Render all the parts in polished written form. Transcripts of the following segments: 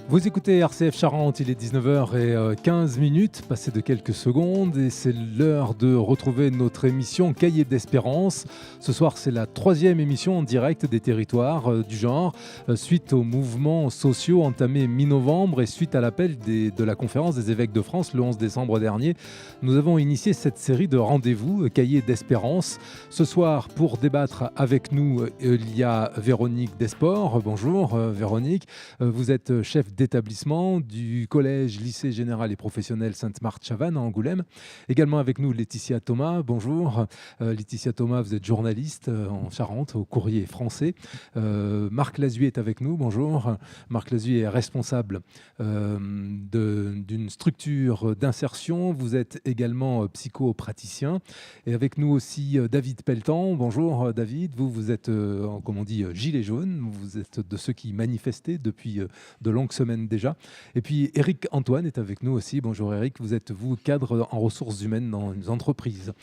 Vous écoutez RCF Charente, il est 19h15, passé de quelques secondes, et c'est l'heure de retrouver notre émission Cahiers d'Espérance. Ce soir, c'est la 3e émission en direct des territoires du genre, suite aux mouvements sociaux entamés mi-novembre et suite à l'appel de la conférence des évêques de France le 11 décembre dernier. Nous avons initié cette série de rendez-vous Cahiers d'Espérance. Ce soir, pour débattre avec nous, il y a Véronique Desport. Bonjour Véronique, vous êtes chef d'établissement du collège, lycée général et professionnel Sainte-Marthe-Chavannes à Angoulême. Également avec nous Laetitia Thomas, bonjour. Laetitia Thomas, vous êtes journaliste en Charente au Courrier français. Marc Lazuy est avec nous, bonjour. Marc Lazuy est responsable d'une structure d'insertion. Vous êtes également psychopraticien. Et avec nous aussi David Pelletan, bonjour David. Vous êtes, comme on dit, gilet jaune. Vous êtes de ceux qui manifestaient depuis de longues semaines déjà. Et puis Éric Antoine est avec nous aussi. Bonjour Éric, vous êtes cadre en ressources humaines dans une entreprise.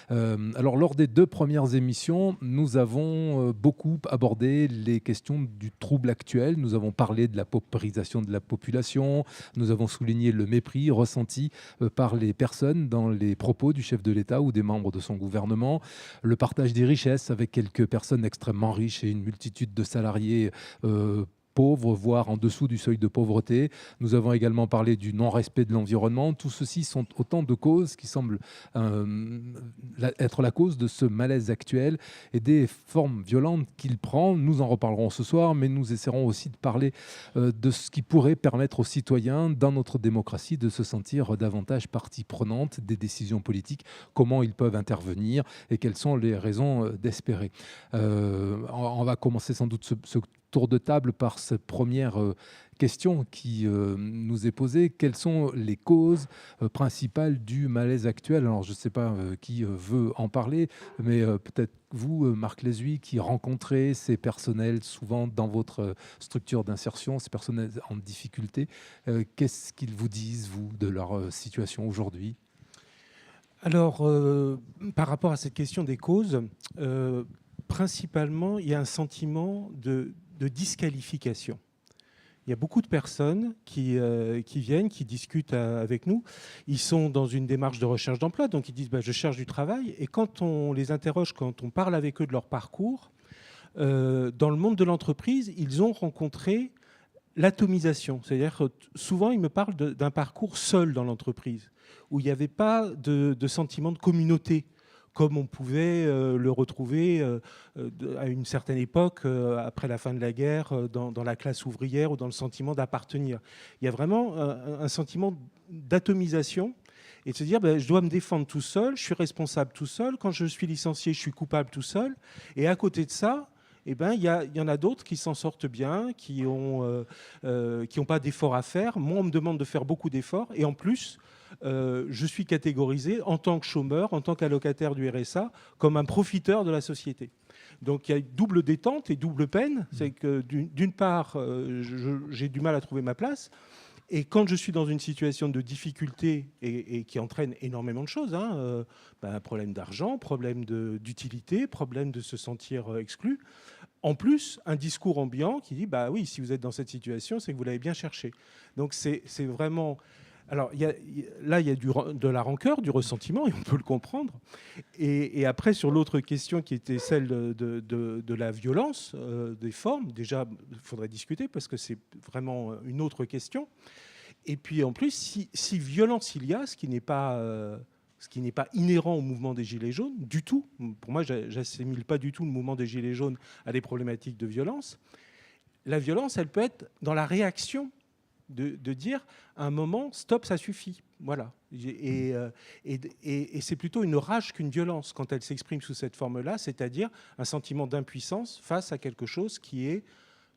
Alors lors des 2 premières émissions, nous avons beaucoup abordé les questions du trouble actuel. Nous avons parlé de la paupérisation de la population. Nous avons souligné le mépris ressenti par les personnes dans les propos du chef de l'État ou des membres de son gouvernement. Le partage des richesses avec quelques personnes extrêmement riches et une multitude de salariés pauvres, voire en dessous du seuil de pauvreté. Nous avons également parlé du non-respect de l'environnement. Tout ceci sont autant de causes qui semblent être la cause de ce malaise actuel et des formes violentes qu'il prend. Nous en reparlerons ce soir, mais nous essaierons aussi de parler de ce qui pourrait permettre aux citoyens, dans notre démocratie, de se sentir davantage partie prenante des décisions politiques, comment ils peuvent intervenir et quelles sont les raisons d'espérer. On va commencer sans doute ce tour de table par cette première question qui nous est posée. Quelles sont les causes principales du malaise actuel ? Alors, je ne sais pas qui veut en parler, mais peut-être vous, Marc Lazuy, qui rencontrez ces personnels souvent dans votre structure d'insertion, ces personnels en difficulté, qu'est-ce qu'ils vous disent, vous, de leur situation aujourd'hui ? Alors, par rapport à cette question des causes, principalement, il y a un sentiment de disqualification. Il y a beaucoup de personnes qui viennent, qui discutent avec nous. Ils sont dans une démarche de recherche d'emploi, donc ils disent je cherche du travail. Et quand on les interroge, quand on parle avec eux de leur parcours, dans le monde de l'entreprise, ils ont rencontré l'atomisation. C'est-à-dire que souvent, ils me parlent d'un parcours seul dans l'entreprise, où il n'y avait pas de sentiment de communauté, comme on pouvait le retrouver à une certaine époque, après la fin de la guerre, dans la classe ouvrière ou dans le sentiment d'appartenir. Il y a vraiment un sentiment d'atomisation et de se dire je dois me défendre tout seul, je suis responsable tout seul, quand je suis licencié, je suis coupable tout seul. Et à côté de ça, il y en a d'autres qui s'en sortent bien, qui n'ont pas d'efforts à faire. Moi, on me demande de faire beaucoup d'efforts et en plus, je suis catégorisé en tant que chômeur, en tant qu'allocataire du RSA, comme un profiteur de la société. Donc il y a double détente et double peine. C'est que d'une part, j'ai du mal à trouver ma place. Et quand je suis dans une situation de difficulté et qui entraîne énormément de choses, problème d'argent, problème d'utilité, problème de se sentir exclu, en plus, un discours ambiant qui dit oui, si vous êtes dans cette situation, c'est que vous l'avez bien cherché. Donc c'est vraiment... Alors là, il y a de la rancœur, du ressentiment, et on peut le comprendre. Et après, sur l'autre question qui était celle de la violence, des formes, déjà, il faudrait discuter parce que c'est vraiment une autre question. Et puis en plus, si violence il y a, ce qui n'est pas inhérent au mouvement des Gilets jaunes, du tout. Pour moi, je n'assimile pas du tout le mouvement des Gilets jaunes à des problématiques de violence. La violence, elle peut être dans la réaction de dire à un moment, stop, ça suffit. Voilà. Et c'est plutôt une rage qu'une violence quand elle s'exprime sous cette forme-là, c'est-à-dire un sentiment d'impuissance face à quelque chose qui est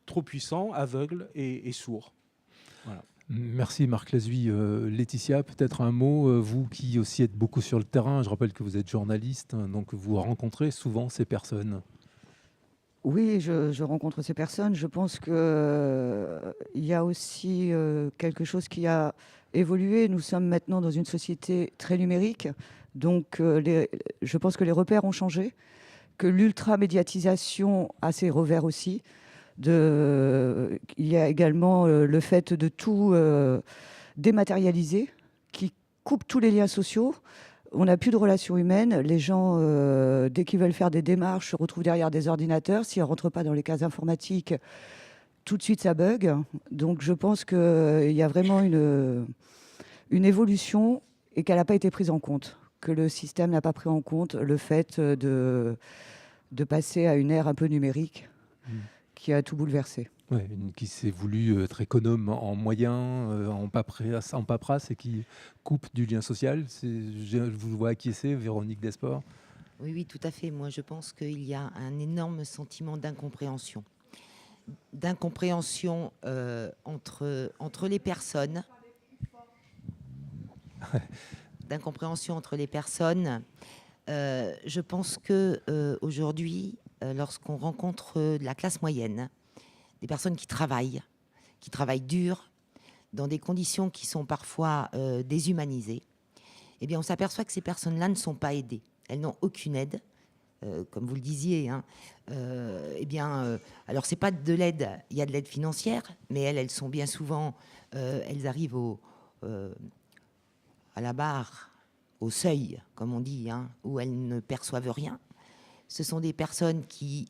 trop puissant, aveugle et sourd. Voilà. Merci Marc Lazuy. Laetitia, peut-être un mot, vous qui aussi êtes beaucoup sur le terrain, je rappelle que vous êtes journaliste, donc vous rencontrez souvent ces personnes. Oui, je rencontre ces personnes. Je pense qu'il y a aussi quelque chose qui a évolué. Nous sommes maintenant dans une société très numérique, donc je pense que les repères ont changé, que l'ultra-médiatisation a ses revers aussi, il y a également le fait de tout dématérialiser, qui coupe tous les liens sociaux. On n'a plus de relations humaines. Les gens, dès qu'ils veulent faire des démarches, se retrouvent derrière des ordinateurs. S'ils ne rentrent pas dans les cases informatiques, tout de suite, ça bug. Donc, je pense qu'il y a vraiment une évolution et qu'elle n'a pas été prise en compte, que le système n'a pas pris en compte le fait de passer à une ère un peu numérique qui a tout bouleversé. Ouais, qui s'est voulu être économe en moyens, en paperasse et qui coupe du lien social. Je vous vois acquiescer, Véronique Desport. Oui, oui, tout à fait. Moi, je pense qu'il y a un énorme sentiment d'incompréhension. D'incompréhension entre les personnes. D'incompréhension entre les personnes. Je pense qu'aujourd'hui, lorsqu'on rencontre la classe moyenne, des personnes qui travaillent dur, dans des conditions qui sont parfois déshumanisées, eh bien, on s'aperçoit que ces personnes-là ne sont pas aidées. Elles n'ont aucune aide, comme vous le disiez. Alors, c'est pas de l'aide, il y a de l'aide financière, mais elles sont bien souvent, elles arrivent à la barre, au seuil, comme on dit, où elles ne perçoivent rien. Ce sont des personnes qui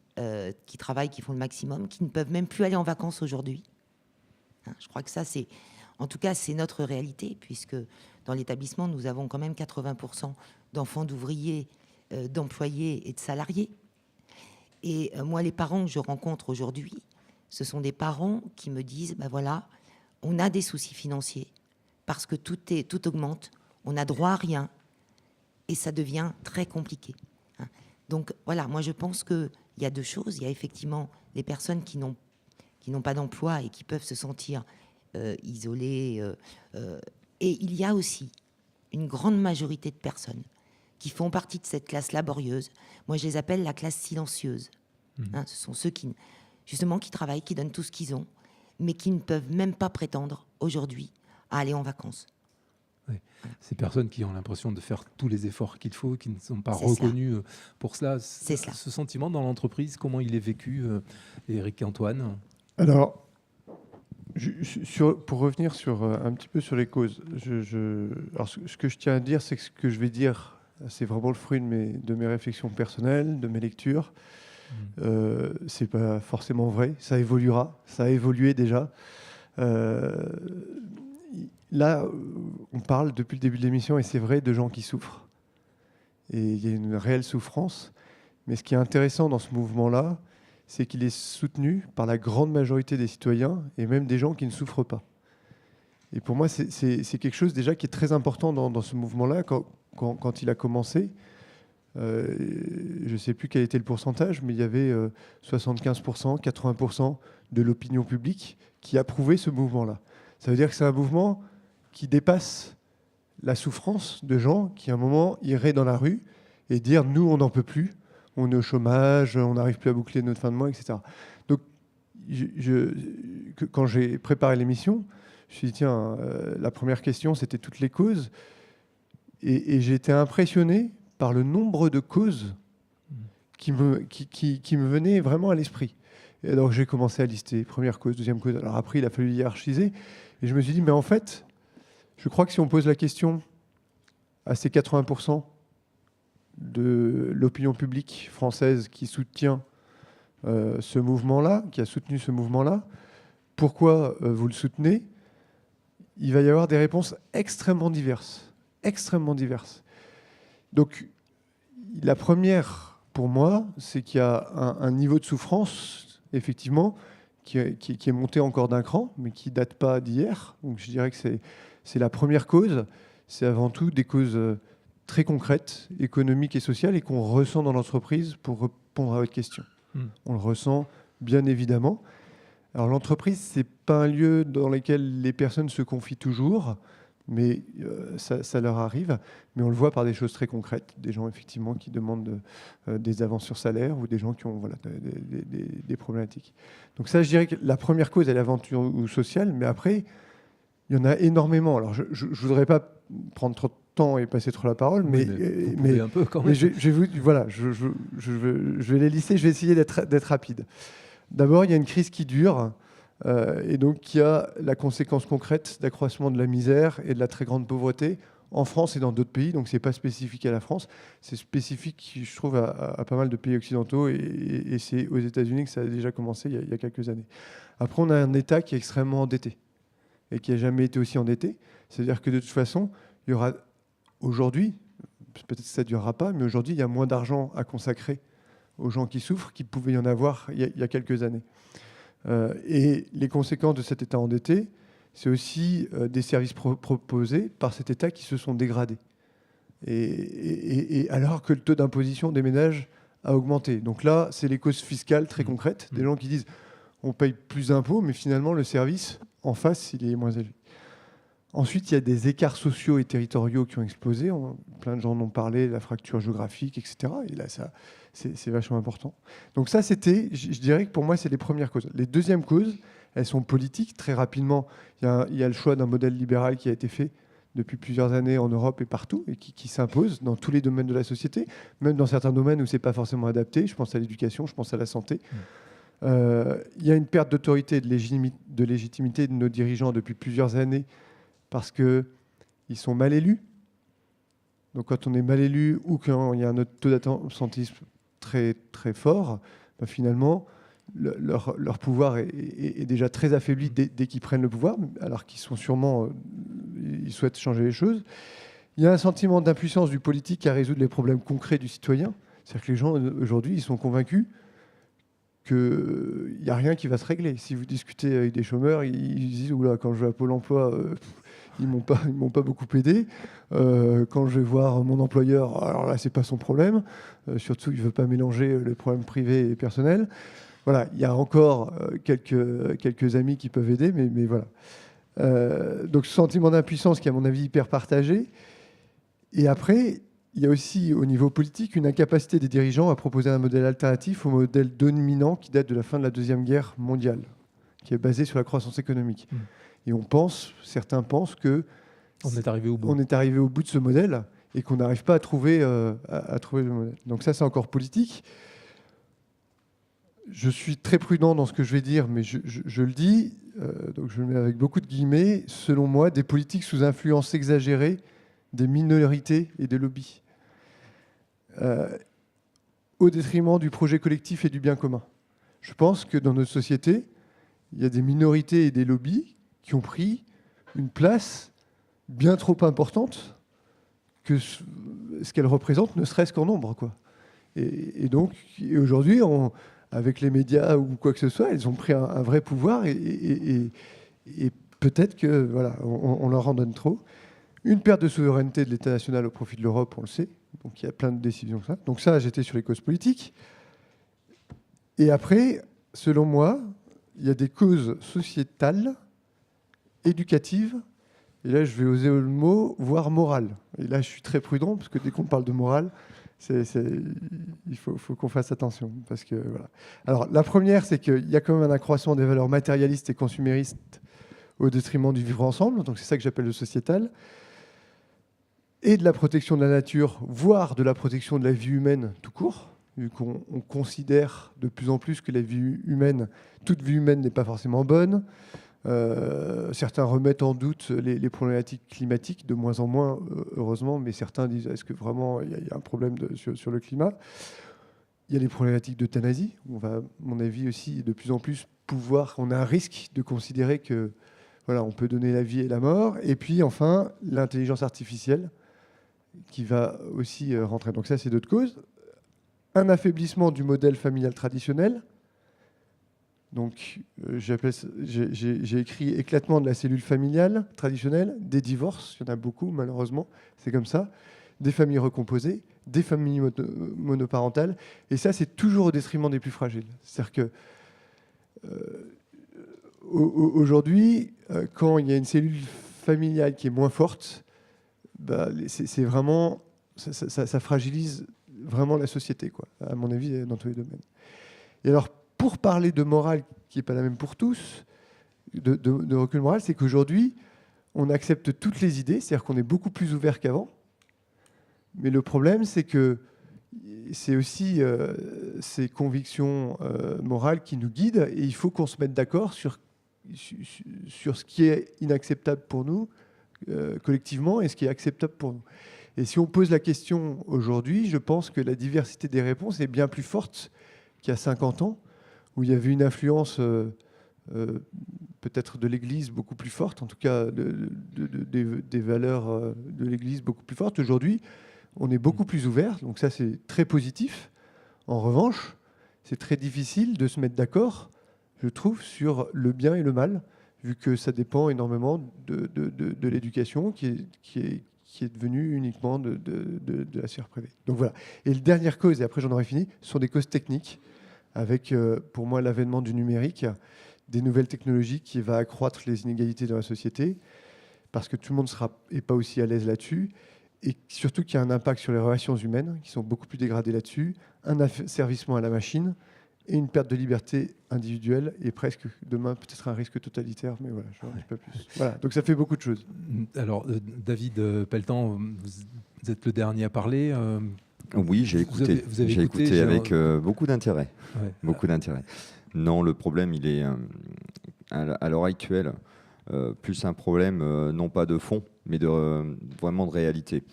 travaillent, qui font le maximum, qui ne peuvent même plus aller en vacances aujourd'hui. Je crois que ça, en tout cas, c'est notre réalité, puisque dans l'établissement, nous avons quand même 80% d'enfants d'ouvriers, d'employés et de salariés. Et moi, les parents que je rencontre aujourd'hui, ce sont des parents qui me disent, voilà, on a des soucis financiers, parce que tout augmente, on n'a droit à rien, et ça devient très compliqué. Donc voilà, moi je pense qu'il y a deux choses. Il y a effectivement les personnes qui n'ont pas d'emploi et qui peuvent se sentir isolées. Et il y a aussi une grande majorité de personnes qui font partie de cette classe laborieuse. Moi je les appelle la classe silencieuse. Ce sont ceux qui travaillent, qui donnent tout ce qu'ils ont, mais qui ne peuvent même pas prétendre aujourd'hui à aller en vacances. Oui. Ces personnes qui ont l'impression de faire tous les efforts qu'il faut, qui ne sont pas reconnues pour cela. C'est cela. Ce sentiment dans l'entreprise, comment il est vécu, Éric et Antoine? Alors, pour revenir un petit peu sur les causes, alors ce que je tiens à dire, c'est que ce que je vais dire, c'est vraiment le fruit de mes réflexions personnelles, de mes lectures. C'est pas forcément vrai, ça évoluera, ça a évolué déjà. Là, on parle depuis le début de l'émission, et c'est vrai, de gens qui souffrent. Et il y a une réelle souffrance. Mais ce qui est intéressant dans ce mouvement-là, c'est qu'il est soutenu par la grande majorité des citoyens et même des gens qui ne souffrent pas. Et pour moi, c'est quelque chose déjà qui est très important dans ce mouvement-là. Quand il a commencé, je ne sais plus quel était le pourcentage, mais il y avait 75%, 80% de l'opinion publique qui approuvait ce mouvement-là. Ça veut dire que c'est un mouvement qui dépasse la souffrance de gens qui, à un moment, iraient dans la rue et dire « nous, on n'en peut plus, on est au chômage, on n'arrive plus à boucler notre fin de mois, etc. » Donc, quand j'ai préparé l'émission, je me suis dit « tiens, la première question, c'était toutes les causes. » Et j'ai été impressionné par le nombre de causes qui me venaient vraiment à l'esprit. Et donc, j'ai commencé à lister première cause, deuxième cause. Alors après, il a fallu hiérarchiser. Et je me suis dit, mais en fait, je crois que si on pose la question à ces 80% de l'opinion publique française qui soutient ce mouvement-là, qui a soutenu ce mouvement-là, pourquoi vous le soutenez, il va y avoir des réponses extrêmement diverses. Extrêmement diverses. Donc, la première, pour moi, c'est qu'il y a un niveau de souffrance, effectivement, qui est monté encore d'un cran, mais qui ne date pas d'hier. Donc je dirais que c'est la première cause. C'est avant tout des causes très concrètes, économiques et sociales, et qu'on ressent dans l'entreprise, pour répondre à votre question. On le ressent bien évidemment. Alors l'entreprise, ce n'est pas un lieu dans lequel les personnes se confient toujours, mais ça leur arrive. Mais on le voit par des choses très concrètes, des gens effectivement qui demandent des avances sur salaire ou des gens qui ont des problématiques. Donc ça, je dirais que la première cause, elle est avant tout sociale, mais après, il y en a énormément. Alors je ne voudrais pas prendre trop de temps et passer trop la parole, mais un peu quand même. Je vais les lister, je vais essayer d'être rapide. D'abord, il y a une crise qui dure et donc qui a la conséquence concrète d'accroissement de la misère et de la très grande pauvreté en France et dans d'autres pays. Donc, ce n'est pas spécifique à la France, c'est spécifique, je trouve, à pas mal de pays occidentaux, et c'est aux États-Unis que ça a déjà commencé il y a quelques années. Après, on a un État qui est extrêmement endetté et qui n'a jamais été aussi endetté. C'est-à-dire que de toute façon, il y aura aujourd'hui, peut-être que ça ne durera pas, mais aujourd'hui, il y a moins d'argent à consacrer aux gens qui souffrent qu'il pouvait y en avoir il y a quelques années. Et les conséquences de cet État endetté, c'est aussi des services proposés par cet État qui se sont dégradés. Et alors que le taux d'imposition des ménages a augmenté. Donc là, c'est les causes fiscales très concrètes. Des gens qui disent on paye plus d'impôts, mais finalement, le service en face, il est moins élevé. Ensuite, il y a des écarts sociaux et territoriaux qui ont explosé. Plein de gens en ont parlé, la fracture géographique, etc. Et là, ça, c'est vachement important. Donc ça, c'était, je dirais que pour moi, c'est les premières causes. Les deuxièmes causes, elles sont politiques. Très rapidement, il y a le choix d'un modèle libéral qui a été fait depuis plusieurs années en Europe et partout, et qui s'impose dans tous les domaines de la société, même dans certains domaines où ce n'est pas forcément adapté. Je pense à l'éducation, je pense à la santé. Il y a une perte d'autorité et de légitimité de nos dirigeants depuis plusieurs années, parce qu'ils sont mal élus. Donc quand on est mal élu ou quand il y a un taux d'absentéisme très, très fort, ben finalement, leur pouvoir est déjà très affaibli dès qu'ils prennent le pouvoir, alors qu'ils sont sûrement... ils souhaitent changer les choses. Il y a un sentiment d'impuissance du politique à résoudre les problèmes concrets du citoyen. C'est-à-dire que les gens, aujourd'hui, ils sont convaincus qu'il n'y a rien qui va se régler. Si vous discutez avec des chômeurs, ils disent « Oula, quand je vais à Pôle emploi... ils m'ont pas beaucoup aidé. Quand je vais voir mon employeur, alors là, c'est pas son problème. Surtout, il veut pas mélanger les problèmes privés et personnels. Voilà, il y a encore quelques amis qui peuvent aider, mais voilà. Donc, ce sentiment d'impuissance qui est, à mon avis, hyper partagé. Et après, il y a aussi, au niveau politique, une incapacité des dirigeants à proposer un modèle alternatif au modèle dominant qui date de la fin de la Deuxième Guerre mondiale, qui est basé sur la croissance économique. Et certains pensent que on est arrivé au bout. On est arrivé au bout de ce modèle et qu'on n'arrive pas à trouver le modèle. Donc ça, c'est encore politique. Je suis très prudent dans ce que je vais dire, mais je le dis, donc je le mets avec beaucoup de guillemets, selon moi, des politiques sous influence exagérée des minorités et des lobbies, au détriment du projet collectif et du bien commun. Je pense que dans notre société, il y a des minorités et des lobbies qui ont pris une place bien trop importante que ce qu'elles représentent, ne serait-ce qu'en nombre, quoi. Et donc, aujourd'hui, avec les médias ou quoi que ce soit, elles ont pris un vrai pouvoir et peut-être que voilà, on leur en donne trop. Une perte de souveraineté de l'État national au profit de l'Europe, on le sait. Donc il y a plein de décisions comme ça. Donc ça, j'étais sur les causes politiques. Et après, selon moi, il y a des causes sociétales, éducatives, et là je vais oser le mot, voire morales. Et là je suis très prudent, parce que dès qu'on parle de morale, il faut qu'on fasse attention. Parce que, voilà. Alors la première, c'est qu'il y a quand même un accroissement des valeurs matérialistes et consuméristes au détriment du vivre ensemble, donc c'est ça que j'appelle le sociétal, et de la protection de la nature, voire de la protection de la vie humaine tout court, vu qu'on considère de plus en plus que la vie humaine, toute vie humaine n'est pas forcément bonne. Certains remettent en doute les problématiques climatiques, de moins en moins, heureusement, mais certains disent est-ce que vraiment il y a un problème sur le climat. Il y a les problématiques d'euthanasie. On va, à mon avis, aussi de plus en plus on a un risque de considérer que voilà, on peut donner la vie et la mort. Et puis enfin, l'intelligence artificielle qui va aussi rentrer. Donc ça, c'est d'autres causes. Un affaiblissement du modèle familial traditionnel. Donc, j'ai écrit éclatement de la cellule familiale traditionnelle, des divorces, il y en a beaucoup malheureusement, c'est comme ça, des familles recomposées, des familles monoparentales, et ça c'est toujours au détriment des plus fragiles. C'est-à-dire que aujourd'hui, quand il y a une cellule familiale qui est moins forte, bah, c'est vraiment, ça fragilise vraiment la société, quoi, à mon avis, dans tous les domaines. Et alors, pour parler de morale qui n'est pas la même pour tous, de recul moral, c'est qu'aujourd'hui, on accepte toutes les idées, c'est-à-dire qu'on est beaucoup plus ouvert qu'avant. Mais le problème, c'est que c'est aussi ces convictions morales qui nous guident, et il faut qu'on se mette d'accord sur sur ce qui est inacceptable pour nous, collectivement, et ce qui est acceptable pour nous. Et si on pose la question aujourd'hui, je pense que la diversité des réponses est bien plus forte qu'il y a 50 ans, où il y avait une influence peut-être de l'Église beaucoup plus forte, en tout cas des valeurs de l'Église beaucoup plus fortes. Aujourd'hui, on est beaucoup plus ouvert, donc ça c'est très positif. En revanche, c'est très difficile de se mettre d'accord, je trouve, sur le bien et le mal, vu que ça dépend énormément de l'éducation qui est devenue uniquement de la sphère privée. Donc voilà. Et la dernière cause, et après j'en aurai fini, sont des causes techniques, avec pour moi l'avènement du numérique, des nouvelles technologies qui va accroître les inégalités dans la société, parce que tout le monde n'est pas aussi à l'aise là-dessus, et surtout qu'il y a un impact sur les relations humaines, qui sont beaucoup plus dégradées là-dessus, un asservissement à la machine, et une perte de liberté individuelle, et presque demain peut-être un risque totalitaire, mais voilà, je n'en dis pas plus. Voilà, donc ça fait beaucoup de choses. Alors, David Pelletan, vous êtes le dernier à parler. Oui, j'ai écouté. Vous avez j'ai écouté avec beaucoup d'intérêt. Ouais. Beaucoup d'intérêt. Non, le problème, il est à l'heure actuelle plus un problème non pas de fond, mais vraiment de réalité.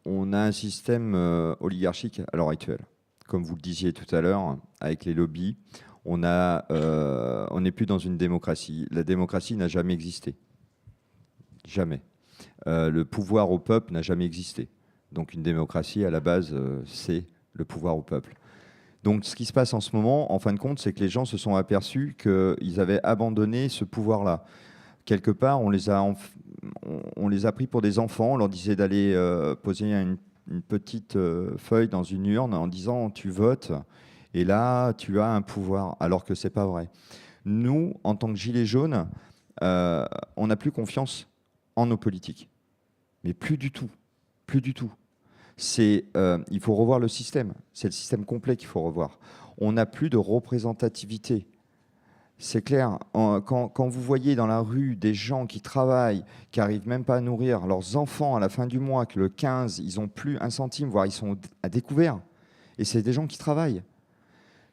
On a un système oligarchique à l'heure actuelle. Comme vous le disiez tout à l'heure, avec les lobbies, on n'est plus dans une démocratie. La démocratie n'a jamais existé. Jamais. Le pouvoir au peuple n'a jamais existé. Donc une démocratie, à la base, c'est le pouvoir au peuple. Donc ce qui se passe en ce moment, en fin de compte, c'est que les gens se sont aperçus qu'ils avaient abandonné ce pouvoir-là. Quelque part, on les a pris pour des enfants, on leur disait d'aller poser une petite feuille dans une urne en disant « tu votes » et là, tu as un pouvoir, alors que ce n'est pas vrai. Nous, en tant que gilets jaunes, on n'a plus confiance en nos politiques. Mais plus du tout. Plus du tout. Il faut revoir le système. C'est le système complet qu'il faut revoir. On n'a plus de représentativité. C'est clair. Quand vous voyez dans la rue des gens qui travaillent, qui n'arrivent même pas à nourrir leurs enfants à la fin du mois, que le 15, ils n'ont plus un centime, voire ils sont à découvert. Et c'est des gens qui travaillent.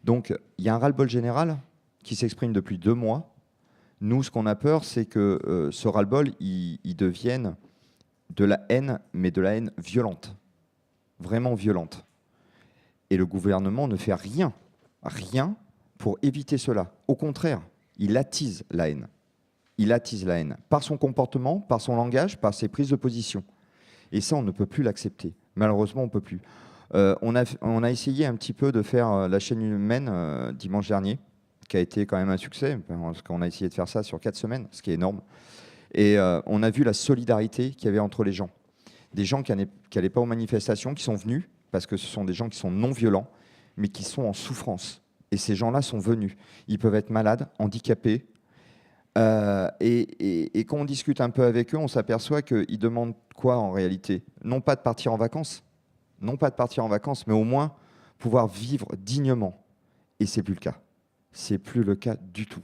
Donc, il y a un ras-le-bol général qui s'exprime depuis 2 mois. Nous, ce qu'on a peur, c'est que ce ras-le-bol, il devienne de la haine, mais de la haine violente. Vraiment violente. Et le gouvernement ne fait rien pour éviter cela. Au contraire, il attise la haine. Il attise la haine par son comportement, par son langage, par ses prises de position. Et ça, on ne peut plus l'accepter. Malheureusement, on ne peut plus. On a essayé un petit peu de faire la chaîne humaine dimanche dernier, qui a été quand même un succès, parce qu'on a essayé de faire ça sur 4 semaines, ce qui est énorme. Et on a vu la solidarité qu'il y avait entre les gens. Des gens qui n'allaient pas aux manifestations, qui sont venus, parce que ce sont des gens qui sont non violents, mais qui sont en souffrance. Et ces gens-là sont venus. Ils peuvent être malades, handicapés. Et quand on discute un peu avec eux, on s'aperçoit qu'ils demandent quoi en réalité? Non pas de partir en vacances, mais au moins pouvoir vivre dignement. Et ce n'est plus le cas. Ce n'est plus le cas du tout.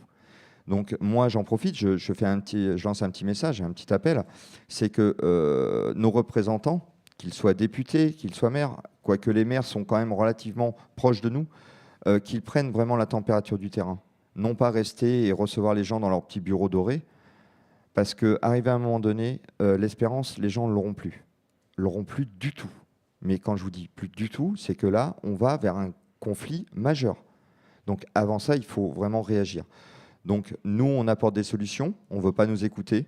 Donc moi, j'en profite, je lance un petit message, un petit appel. C'est que nos représentants, qu'ils soient députés, qu'ils soient maires, quoique les maires sont quand même relativement proches de nous, qu'ils prennent vraiment la température du terrain. Non pas rester et recevoir les gens dans leur petit bureau doré, parce qu'arrivé à un moment donné, l'espérance, les gens ne l'auront plus. Ils l'auront plus du tout. Mais quand je vous dis plus du tout, c'est que là, on va vers un conflit majeur. Donc avant ça, il faut vraiment réagir. Donc nous, on apporte des solutions, on ne veut pas nous écouter.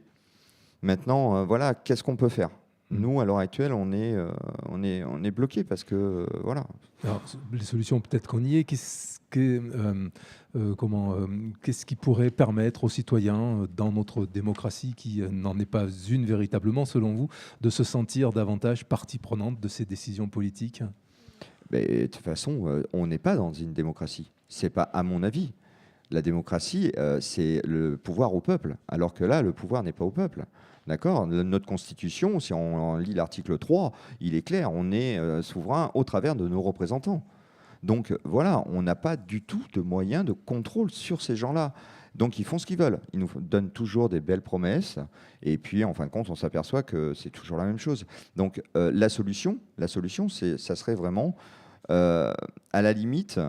Maintenant, voilà, qu'est-ce qu'on peut faire? Nous, à l'heure actuelle, on est bloqué parce que voilà. Alors, les solutions, peut-être qu'on y est. Qu'est-ce qui pourrait permettre aux citoyens, dans notre démocratie, qui n'en est pas une véritablement, selon vous, de se sentir davantage partie prenante de ces décisions politiques? Mais, de toute façon, on n'est pas dans une démocratie. C'est pas, à mon avis. La démocratie, c'est le pouvoir au peuple, alors que là, le pouvoir n'est pas au peuple. D'accord ? Notre Constitution, si on lit l'article 3, il est clair, on est souverain au travers de nos représentants. Donc voilà, on n'a pas du tout de moyens de contrôle sur ces gens-là. Donc ils font ce qu'ils veulent. Ils nous donnent toujours des belles promesses, et puis en fin de compte, on s'aperçoit que c'est toujours la même chose. Donc la solution, ça serait vraiment, à la limite,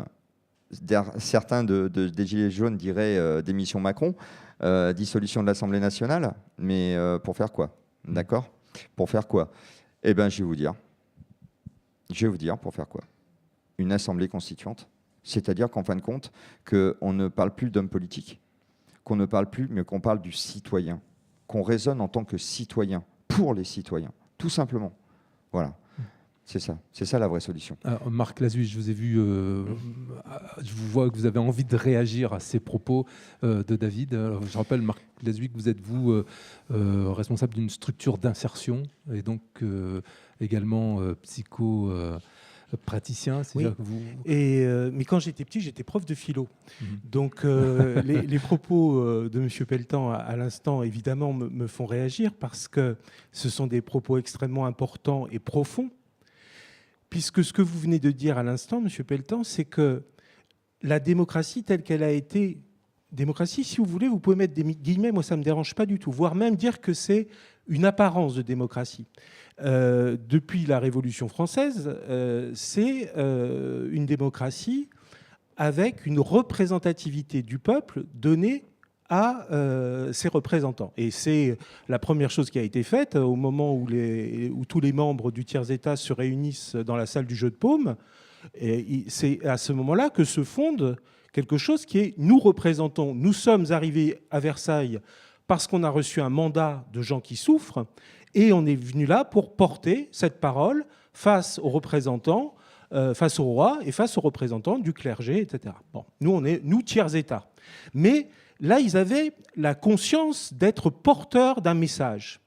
certains des Gilets jaunes diraient démission Macron, dissolution de l'Assemblée nationale, mais pour faire quoi? D'accord? Pour faire quoi? Eh bien, je vais vous dire. Pour faire quoi? Une assemblée constituante. C'est-à-dire qu'en fin de compte, qu'on ne parle plus d'homme politique, qu'on ne parle plus, mais qu'on parle du citoyen, qu'on raisonne en tant que citoyen, pour les citoyens, tout simplement. Voilà. C'est ça la vraie solution. Alors, Marc Lazuy, je vous ai vu, je vous vois que vous avez envie de réagir à ces propos de David. Alors, je rappelle, Marc Lazuy, que vous êtes responsable d'une structure d'insertion et donc également psychopraticien. Oui. Que vous... Mais quand j'étais petit, j'étais prof de philo. Donc les propos de M. Pelletan à l'instant, évidemment, me font réagir parce que ce sont des propos extrêmement importants et profonds. Puisque ce que vous venez de dire à l'instant, M. Pelletan, c'est que la démocratie telle qu'elle a été... Démocratie, si vous voulez, vous pouvez mettre des guillemets, moi ça ne me dérange pas du tout, voire même dire que c'est une apparence de démocratie. Depuis la Révolution française, c'est une démocratie avec une représentativité du peuple donnée à ses représentants. Et c'est la première chose qui a été faite au moment où tous les membres du tiers-État se réunissent dans la salle du jeu de paume. Et c'est à ce moment-là que se fonde quelque chose qui est nous représentons. Nous sommes arrivés à Versailles parce qu'on a reçu un mandat de gens qui souffrent et on est venu là pour porter cette parole face aux représentants, face au roi et face aux représentants du clergé, etc. Bon, nous tiers-État. Mais là, ils avaient la conscience d'être porteurs d'un message.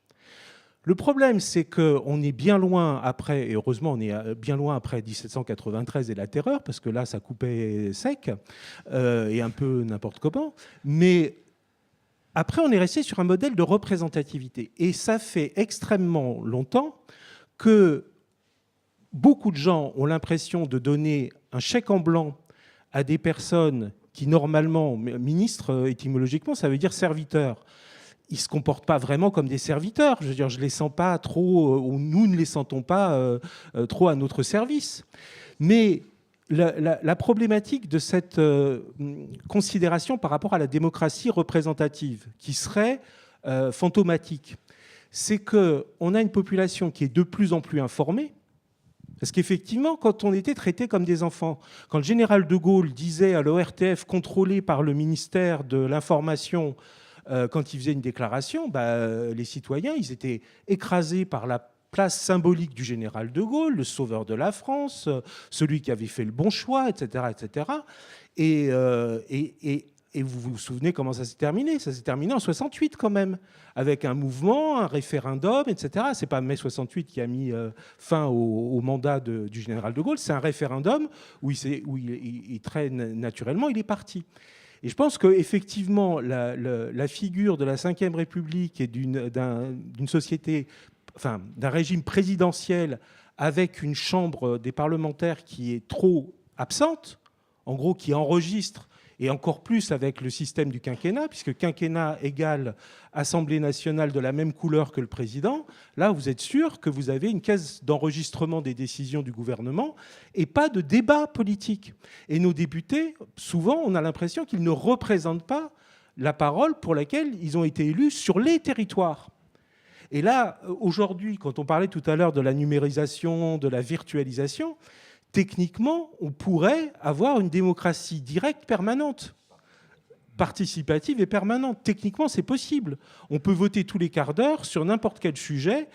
Le problème, c'est qu'on est bien loin après, et heureusement, on est bien loin après 1793 et la Terreur, parce que là, ça coupait sec, et un peu n'importe comment. Mais après, on est resté sur un modèle de représentativité. Et ça fait extrêmement longtemps que beaucoup de gens ont l'impression de donner un chèque en blanc à des personnes qui, normalement, ministre, étymologiquement, ça veut dire serviteur. Ils ne se comportent pas vraiment comme des serviteurs. Je veux dire, je ne les sens pas trop, ou nous ne les sentons pas trop à notre service. Mais la problématique de cette considération par rapport à la démocratie représentative, qui serait fantomatique, c'est qu'on a une population qui est de plus en plus informée. Parce qu'effectivement, quand on était traités comme des enfants, quand le général de Gaulle disait à l'ORTF, contrôlé par le ministère de l'Information, quand il faisait une déclaration, les citoyens, ils étaient écrasés par la place symbolique du général de Gaulle, le sauveur de la France, celui qui avait fait le bon choix, etc. etc. Et vous vous souvenez comment ça s'est terminé? Ça s'est terminé en 68 quand même, avec un mouvement, un référendum, etc. C'est pas mai 68 qui a mis fin au mandat du général de Gaulle, c'est un référendum où il très naturellement, il est parti. Et je pense qu'effectivement, la figure de la Ve République et d'une société, enfin, d'un régime présidentiel avec une chambre des parlementaires qui est trop absente, en gros qui enregistre, et encore plus avec le système du quinquennat, puisque quinquennat égale Assemblée nationale de la même couleur que le président, là, vous êtes sûr que vous avez une caisse d'enregistrement des décisions du gouvernement et pas de débat politique. Et nos députés, souvent, on a l'impression qu'ils ne représentent pas la parole pour laquelle ils ont été élus sur les territoires. Et là, aujourd'hui, quand on parlait tout à l'heure de la numérisation, de la virtualisation, techniquement, on pourrait avoir une démocratie directe permanente, participative et permanente. Techniquement, c'est possible. On peut voter tous les quarts d'heure sur n'importe quel sujet,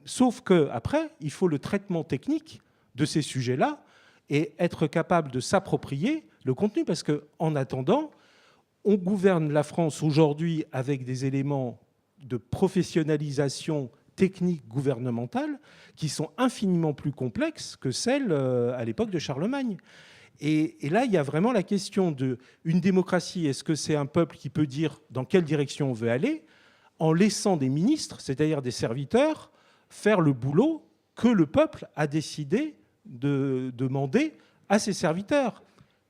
sauf qu'après, il faut le traitement technique de ces sujets-là et être capable de s'approprier le contenu, parce qu'en attendant, on gouverne la France aujourd'hui avec des éléments de professionnalisation techniques gouvernementales qui sont infiniment plus complexes que celles à l'époque de Charlemagne. Et là, il y a vraiment la question d'une démocratie. Est-ce que c'est un peuple qui peut dire dans quelle direction on veut aller en laissant des ministres, c'est-à-dire des serviteurs, faire le boulot que le peuple a décidé de demander à ses serviteurs?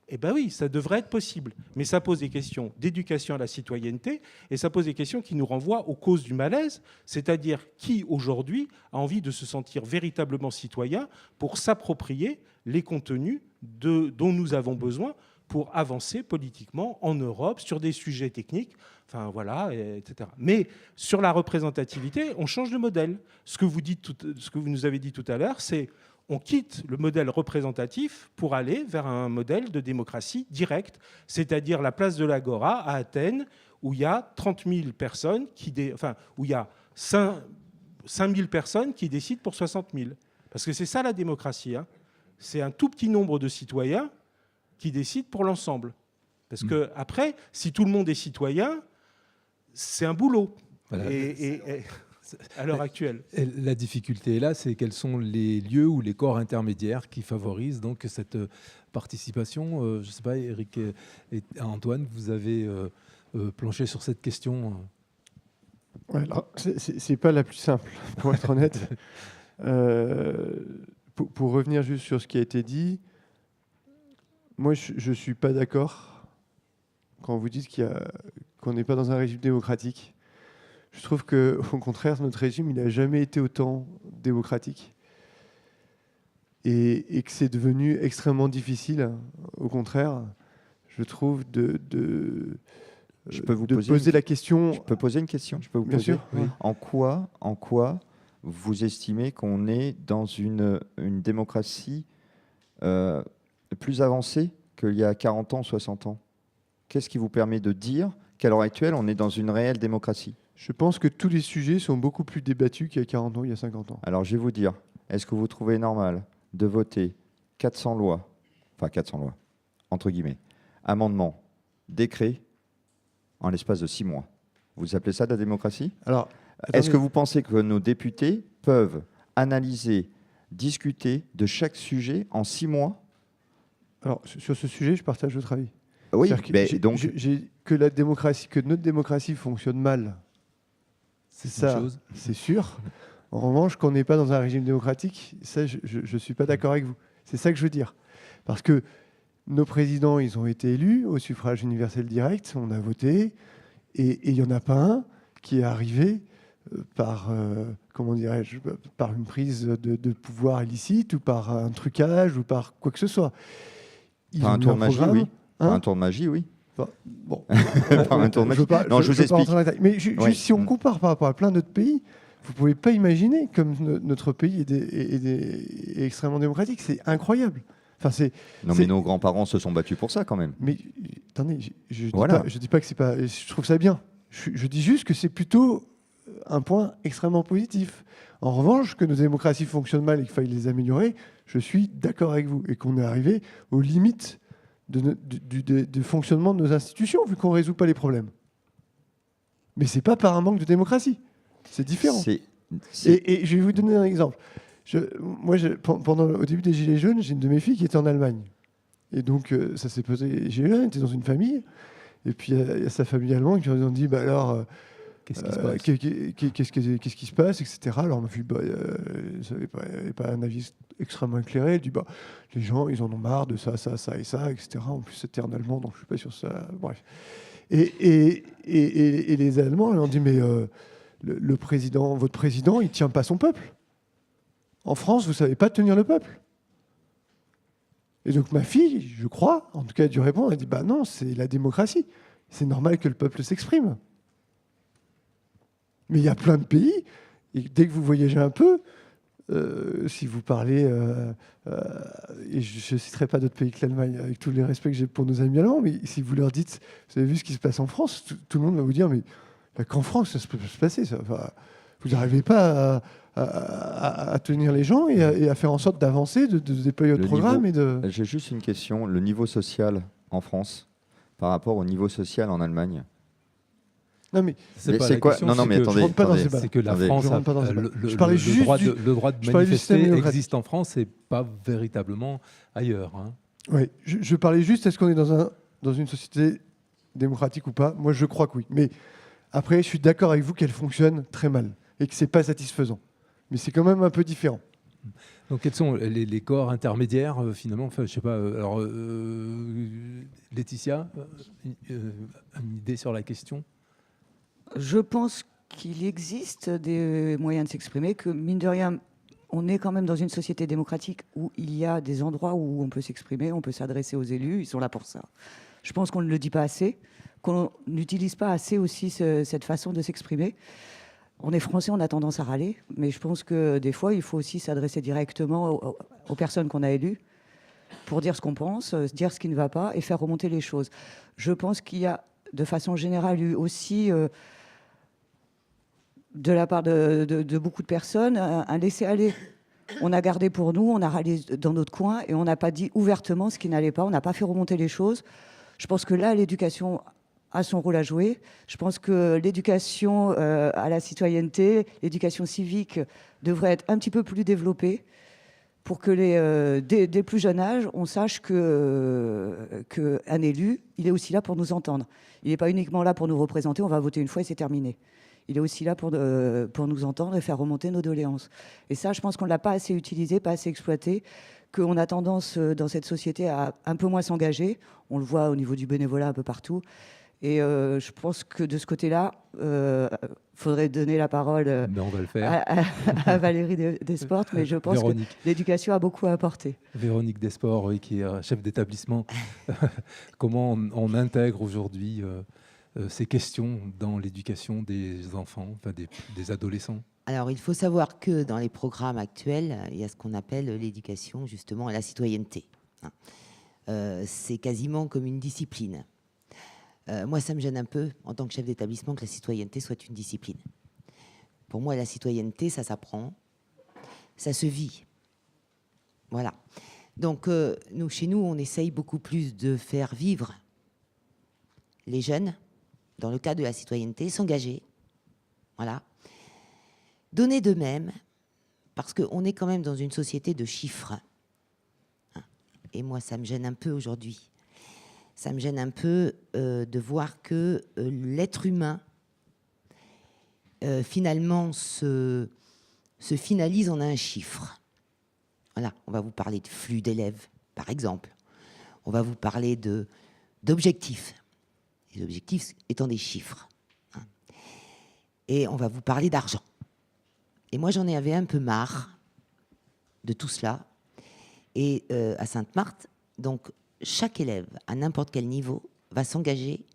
Eh bien oui, ça devrait être possible. Mais ça pose des questions d'éducation à la citoyenneté et ça pose des questions qui nous renvoient aux causes du malaise, c'est-à-dire qui aujourd'hui a envie de se sentir véritablement citoyen pour s'approprier les contenus dont nous avons besoin pour avancer politiquement en Europe sur des sujets techniques, enfin voilà, etc. Mais sur la représentativité, on change de modèle. Ce que vous nous avez dit tout à l'heure, c'est on quitte le modèle représentatif pour aller vers un modèle de démocratie directe, c'est-à-dire la place de l'Agora à Athènes, où il y a 30 000 personnes où il y a 5 000 personnes qui décident pour 60 000. Parce que c'est ça la démocratie. Hein. C'est un tout petit nombre de citoyens qui décident pour l'ensemble. Parce que après, si tout le monde est citoyen, c'est un boulot. Voilà. À l'heure actuelle. La difficulté est là, c'est quels sont les lieux ou les corps intermédiaires qui favorisent donc cette participation. Je ne sais pas, Eric et Antoine, vous avez planché sur cette question. Ouais, c'est pas la plus simple, pour être honnête. Pour revenir juste sur ce qui a été dit, moi, je ne suis pas d'accord quand vous dites qu'on n'est pas dans un régime démocratique. Je trouve qu'au contraire, notre régime, il n'a jamais été autant démocratique. Et que c'est devenu extrêmement difficile, au contraire, je trouve, de poser la question. Je peux poser une question? Je peux vous Bien poser. sûr. Oui. En quoi vous estimez qu'on est dans une démocratie plus avancée qu'il y a 40 ans, 60 ans? Qu'est-ce qui vous permet de dire qu'à l'heure actuelle, on est dans une réelle démocratie? Je pense que tous les sujets sont beaucoup plus débattus qu'il y a 40 ans, il y a 50 ans. Alors, je vais vous dire, est-ce que vous trouvez normal de voter 400 lois, entre guillemets, amendements, décrets, en l'espace de 6 mois? Vous appelez ça de la démocratie? Alors, est-ce que vous pensez que nos députés peuvent analyser, discuter de chaque sujet en 6 mois? Alors, sur ce sujet, je partage votre avis. Oui, mais donc... que notre démocratie fonctionne mal, c'est sûr. En revanche, qu'on n'est pas dans un régime démocratique, ça, je ne suis pas d'accord avec vous. C'est ça que je veux dire. Parce que nos présidents, ils ont été élus au suffrage universel direct, on a voté, et il n'y en a pas un qui est arrivé par une prise de pouvoir illicite ou par un trucage ou par quoi que ce soit. Par un tour de magie, oui. Par un tour de magie, oui. Enfin, bon. Par un tour de magie. Non, je vous explique. Mais juste si on compare par rapport à plein d'autres pays, vous ne pouvez pas imaginer comme notre pays est extrêmement démocratique. C'est incroyable. Enfin, mais nos grands-parents se sont battus pour ça quand même. Mais attendez, je dis pas que c'est pas. Je trouve ça bien. Je dis juste que c'est plutôt un point extrêmement positif. En revanche, que nos démocraties fonctionnent mal et qu'il faille les améliorer, je suis d'accord avec vous. Et qu'on est arrivé aux limites de fonctionnement de nos institutions, vu qu'on ne résout pas les problèmes. Mais ce n'est pas par un manque de démocratie. C'est différent. Et je vais vous donner un exemple. Au début des Gilets jaunes, j'ai une de mes filles qui était en Allemagne. Et donc, ça s'est passé. Les Gilets jaunes, elle était dans une famille. Et puis, il y a sa famille allemande qui lui ont dit, alors... Qu'est-ce qui se passe qu'est-ce qui se passe, etc. Alors ma fille, ça n'avait pas un avis extrêmement éclairé. Elle dit, les gens, ils en ont marre de ça, et ça, etc. En plus, c'était en allemand, donc je ne suis pas sûr ça. Bref. Et les Allemands, ils ont dit, mais votre président, il ne tient pas son peuple. En France, vous ne savez pas tenir le peuple. Et donc ma fille, je crois, en tout cas, a dû répondre, elle dit, non, c'est la démocratie. C'est normal que le peuple s'exprime. Mais il y a plein de pays, et dès que vous voyagez un peu, si vous parlez, et je ne citerai pas d'autres pays que l'Allemagne, avec tous les respects que j'ai pour nos amis allemands, mais si vous leur dites, vous avez vu ce qui se passe en France, tout le monde va vous dire, mais qu'en France, ça peut se passer. Ça. Enfin, vous n'arrivez pas à tenir les gens et à faire en sorte d'avancer, de déployer votre programme. J'ai juste une question. Le niveau social en France par rapport au niveau social en Allemagne? Non, mais c'est pas quoi? Question, non, mais attendez. C'est que la France, le droit de manifester existe en France et pas véritablement ailleurs. Hein. Oui, je parlais juste, est-ce qu'on est dans une société démocratique ou pas? Moi, je crois que oui. Mais après, je suis d'accord avec vous qu'elle fonctionne très mal et que c'est pas satisfaisant. Mais c'est quand même un peu différent. Donc, quels sont les corps intermédiaires, finalement? Enfin, je sais pas. Alors, Laetitia, une idée sur la question? Je pense qu'il existe des moyens de s'exprimer, que mine de rien, on est quand même dans une société démocratique où il y a des endroits où on peut s'exprimer, on peut s'adresser aux élus, ils sont là pour ça. Je pense qu'on ne le dit pas assez, qu'on n'utilise pas assez aussi cette façon de s'exprimer. On est français, on a tendance à râler, mais je pense que des fois, il faut aussi s'adresser directement aux personnes qu'on a élues pour dire ce qu'on pense, dire ce qui ne va pas et faire remonter les choses. Je pense qu'il y a, de façon générale, eu aussi, de la part de beaucoup de personnes, un laisser-aller. On a gardé pour nous, on a râlé dans notre coin et on n'a pas dit ouvertement ce qui n'allait pas, on n'a pas fait remonter les choses. Je pense que là, l'éducation a son rôle à jouer. Je pense que l'éducation à la citoyenneté, l'éducation civique devrait être un petit peu plus développée pour que dès le plus jeune âge, on sache qu'un élu, il est aussi là pour nous entendre. Il n'est pas uniquement là pour nous représenter, on va voter une fois et c'est terminé. Il est aussi là pour nous entendre et faire remonter nos doléances. Et ça, je pense qu'on ne l'a pas assez utilisé, pas assez exploité, qu'on a tendance dans cette société à un peu moins s'engager. On le voit au niveau du bénévolat un peu partout. Et je pense que de ce côté-là, faudrait donner la parole Mais on va le faire. à Valérie Desportes, mais je pense Véronique. que l'éducation a beaucoup à apporter. Véronique Desportes, oui, qui est chef d'établissement. Comment on intègre aujourd'hui ces questions dans l'éducation des enfants, enfin des adolescents? Alors, il faut savoir que dans les programmes actuels, il y a ce qu'on appelle l'éducation justement à la citoyenneté. C'est quasiment comme une discipline. Moi, ça me gêne un peu, en tant que chef d'établissement, que la citoyenneté soit une discipline. Pour moi, la citoyenneté, ça s'apprend, ça se vit. Voilà. Donc, chez nous, on essaye beaucoup plus de faire vivre les jeunes, dans le cadre de la citoyenneté, s'engager. Voilà. Donner d'eux-mêmes, parce qu'on est quand même dans une société de chiffres. Et moi, ça me gêne un peu aujourd'hui. Ça me gêne un peu de voir que l'être humain, finalement, se finalise en un chiffre. Voilà, on va vous parler de flux d'élèves, par exemple. On va vous parler d'objectifs. Les objectifs étant des chiffres. Et on va vous parler d'argent. Et moi, j'en avais un peu marre de tout cela. Et à Sainte-Marthe, donc, chaque élève, à n'importe quel niveau, va s'engager,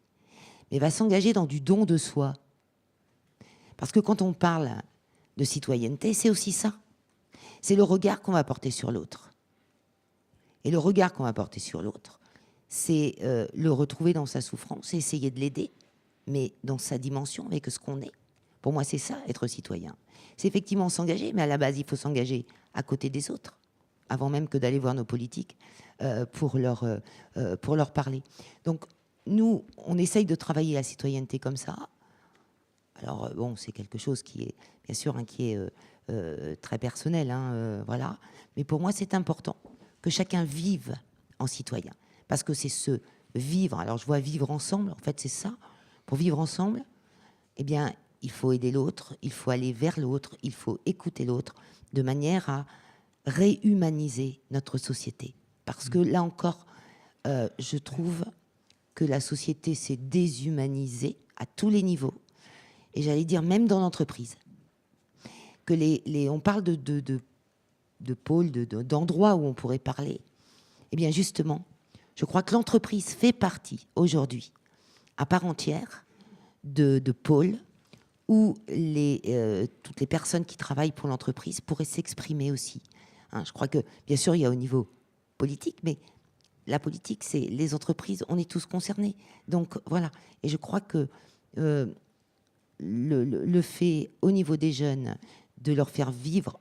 mais va s'engager dans du don de soi. Parce que quand on parle de citoyenneté, c'est aussi ça. C'est le regard qu'on va porter sur l'autre. Et le regard qu'on va porter sur l'autre, c'est le retrouver dans sa souffrance et essayer de l'aider, mais dans sa dimension, avec ce qu'on est. Pour moi, c'est ça, être citoyen. C'est effectivement s'engager, mais à la base, il faut s'engager à côté des autres, avant même que d'aller voir nos politiques, pour leur parler. Donc, nous, on essaye de travailler la citoyenneté comme ça. Alors, bon, c'est quelque chose qui est, bien sûr, qui est très personnel, voilà. Mais pour moi, c'est important que chacun vive en citoyen. Parce que c'est ce vivre. Alors, je vois vivre ensemble, en fait, c'est ça. Pour vivre ensemble, eh bien, il faut aider l'autre, il faut aller vers l'autre, il faut écouter l'autre, de manière à réhumaniser notre société. Parce que là encore, je trouve que la société s'est déshumanisée à tous les niveaux. Et j'allais dire même dans l'entreprise. Que on parle de pôles, d'endroits où on pourrait parler. Eh bien justement, je crois que l'entreprise fait partie aujourd'hui, à part entière, de pôles où toutes les personnes qui travaillent pour l'entreprise pourraient s'exprimer aussi. Je crois que, bien sûr, il y a au niveau politique, mais la politique, c'est les entreprises, on est tous concernés. Donc, voilà. Et je crois que le fait, au niveau des jeunes, de les faire vivre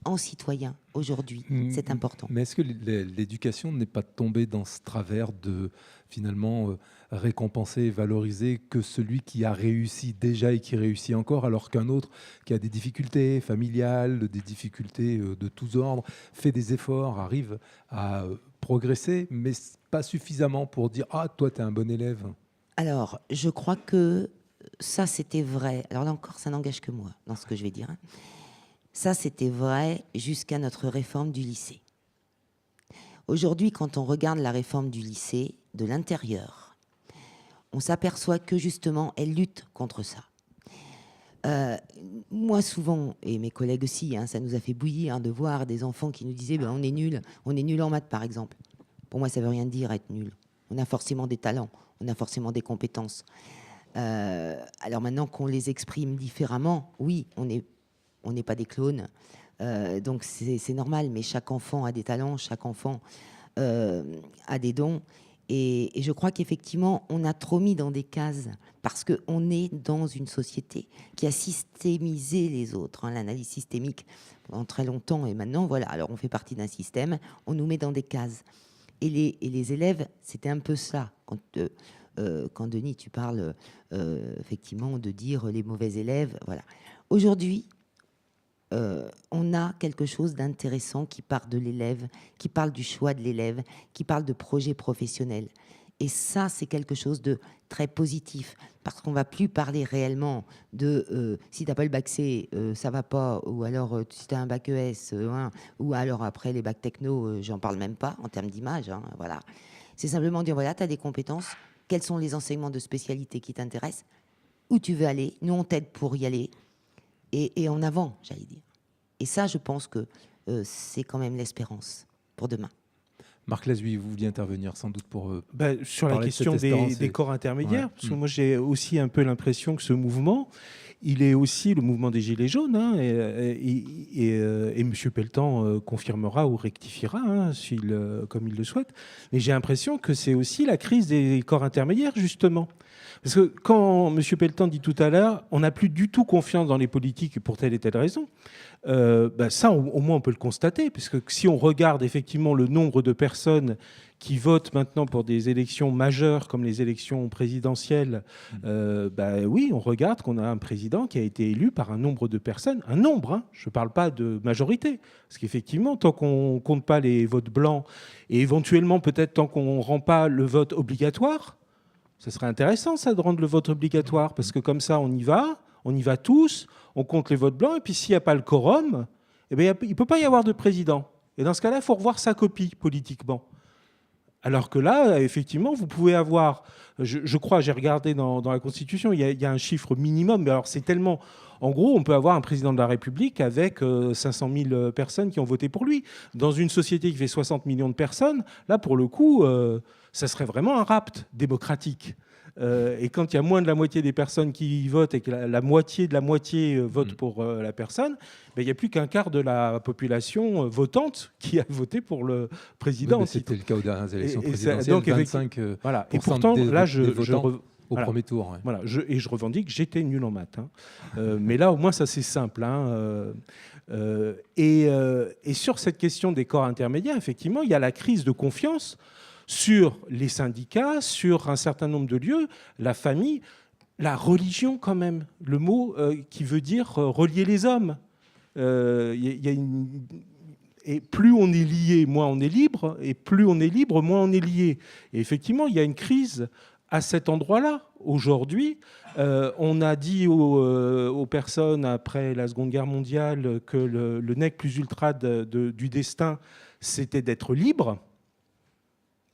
en citoyens aujourd'hui, c'est important. Mais est-ce que l'éducation n'est pas tombée dans ce travers de, finalement, récompenser et valoriser que celui qui a réussi déjà et qui réussit encore, alors qu'un autre qui a des difficultés familiales, des difficultés de tous ordres, fait des efforts, arrive à progresser, mais pas suffisamment pour dire « Ah, toi, tu es un bon élève ». Alors, je crois que ça, c'était vrai. Alors là encore, ça n'engage que moi dans ce que je vais dire. Ça, c'était vrai jusqu'à notre réforme du lycée. Aujourd'hui, quand on regarde la réforme du lycée de l'intérieur, on s'aperçoit que justement, elle lutte contre ça. Moi, souvent, et mes collègues aussi, hein, ça nous a fait bouillir de voir des enfants qui nous disaient ben, on est nul en maths, par exemple. Pour moi, ça veut rien dire être nul. On a forcément des talents, on a forcément des compétences. Alors maintenant qu'on les exprime différemment, oui, on n'est pas des clones. Donc c'est normal, mais chaque enfant a des talents, chaque enfant a des dons. Et je crois qu'effectivement, on a trop mis dans des cases parce qu'on est dans une société qui a systémisé les autres. Hein, l'analyse systémique pendant très longtemps et maintenant, voilà. Alors on fait partie d'un système, on nous met dans des cases. Et les élèves, c'était un peu ça. Quand Denis, tu parles effectivement de dire les mauvais élèves, voilà. Aujourd'hui, on a quelque chose d'intéressant qui part de l'élève, qui parle du choix de l'élève, qui parle de projet professionnel. Et ça, c'est quelque chose de très positif, parce qu'on ne va plus parler réellement de si tu n'as pas le bac C, ça ne va pas, ou alors si tu as un bac ES, ou alors après les bacs techno, j'en parle même pas en termes d'image. Hein, voilà. C'est simplement dire, voilà, tu as des compétences, quels sont les enseignements de spécialité qui t'intéressent, où tu veux aller, nous on t'aide pour y aller, et en avant, j'allais dire. Et ça, je pense que c'est quand même l'espérance pour demain. Marc Lazuy, vous vouliez intervenir sans doute pour sur la parler de question cette espérance des corps intermédiaires, Ouais. parce que moi j'ai aussi un peu l'impression que ce mouvement, il est aussi le mouvement des Gilets jaunes, hein, et M. Pelletan confirmera ou rectifiera, hein, comme il le souhaite. Mais j'ai l'impression que c'est aussi la crise des corps intermédiaires, justement. Parce que quand M. Pelletan dit tout à l'heure, on n'a plus du tout confiance dans les politiques pour telle et telle raison, ça, au moins, on peut le constater, parce que si on regarde effectivement le nombre de personnes qui votent maintenant pour des élections majeures comme les élections présidentielles, oui, on regarde qu'on a un président qui a été élu par un nombre de personnes, un nombre, hein, je ne parle pas de majorité, parce qu'effectivement, tant qu'on ne compte pas les votes blancs, et éventuellement peut-être tant qu'on ne rend pas le vote obligatoire, ce serait intéressant ça de rendre le vote obligatoire, parce que comme ça on y va tous, on compte les votes blancs, et puis s'il n'y a pas le quorum, eh bien, il ne peut pas y avoir de président. Et dans ce cas-là, il faut revoir sa copie politiquement. Alors que là, effectivement, vous pouvez avoir, je crois, j'ai regardé dans la Constitution, il y a un chiffre minimum, mais alors c'est tellement... En gros, on peut avoir un président de la République avec 500 000 personnes qui ont voté pour lui. Dans une société qui fait 60 millions de personnes, là, pour le coup, ça serait vraiment un rapt démocratique. Et quand il y a moins de la moitié des personnes qui votent et que la moitié de la moitié vote pour la personne, il n'y a plus qu'un quart de la population votante qui a voté pour le président. Oui, c'était le cas aux dernières élections présidentielles. Donc, 25%. Voilà. Et pourtant, là, au premier tour. Ouais. Voilà, je revendique que j'étais nul en maths. Hein. Mais là, au moins, ça, c'est simple. Hein. Et sur cette question des corps intermédiaires, effectivement, il y a la crise de confiance sur les syndicats, sur un certain nombre de lieux, la famille, la religion quand même, le mot qui veut dire relier les hommes. Et plus on est lié, moins on est libre, et plus on est libre, moins on est lié. Et effectivement, il y a une crise à cet endroit-là. Aujourd'hui, on a dit aux personnes après la Seconde Guerre mondiale que le nec plus ultra du destin, c'était d'être libre.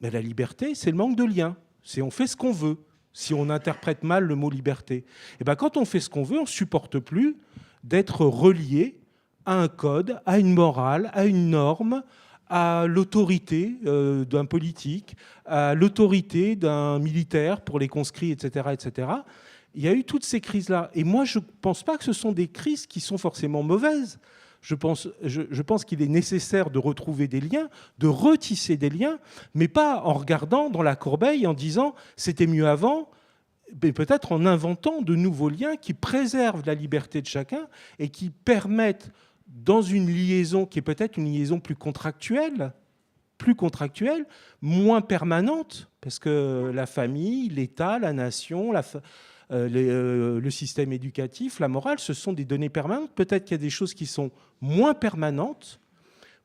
Mais la liberté, c'est le manque de lien. C'est on fait ce qu'on veut. Si on interprète mal le mot liberté, et ben quand on fait ce qu'on veut, on ne supporte plus d'être relié à un code, à une morale, à une norme, à l'autorité d'un politique, à l'autorité d'un militaire pour les conscrits, etc., etc. Il y a eu toutes ces crises-là. Et moi, je ne pense pas que ce sont des crises qui sont forcément mauvaises. Je pense qu'il est nécessaire de retrouver des liens, de retisser des liens, mais pas en regardant dans la corbeille en disant « c'était mieux avant », mais peut-être en inventant de nouveaux liens qui préservent la liberté de chacun et qui permettent, dans une liaison qui est peut-être une liaison plus contractuelle, moins permanente, parce que la famille, l'État, la nation, le système éducatif, la morale, ce sont des données permanentes. Peut-être qu'il y a des choses qui sont moins permanentes,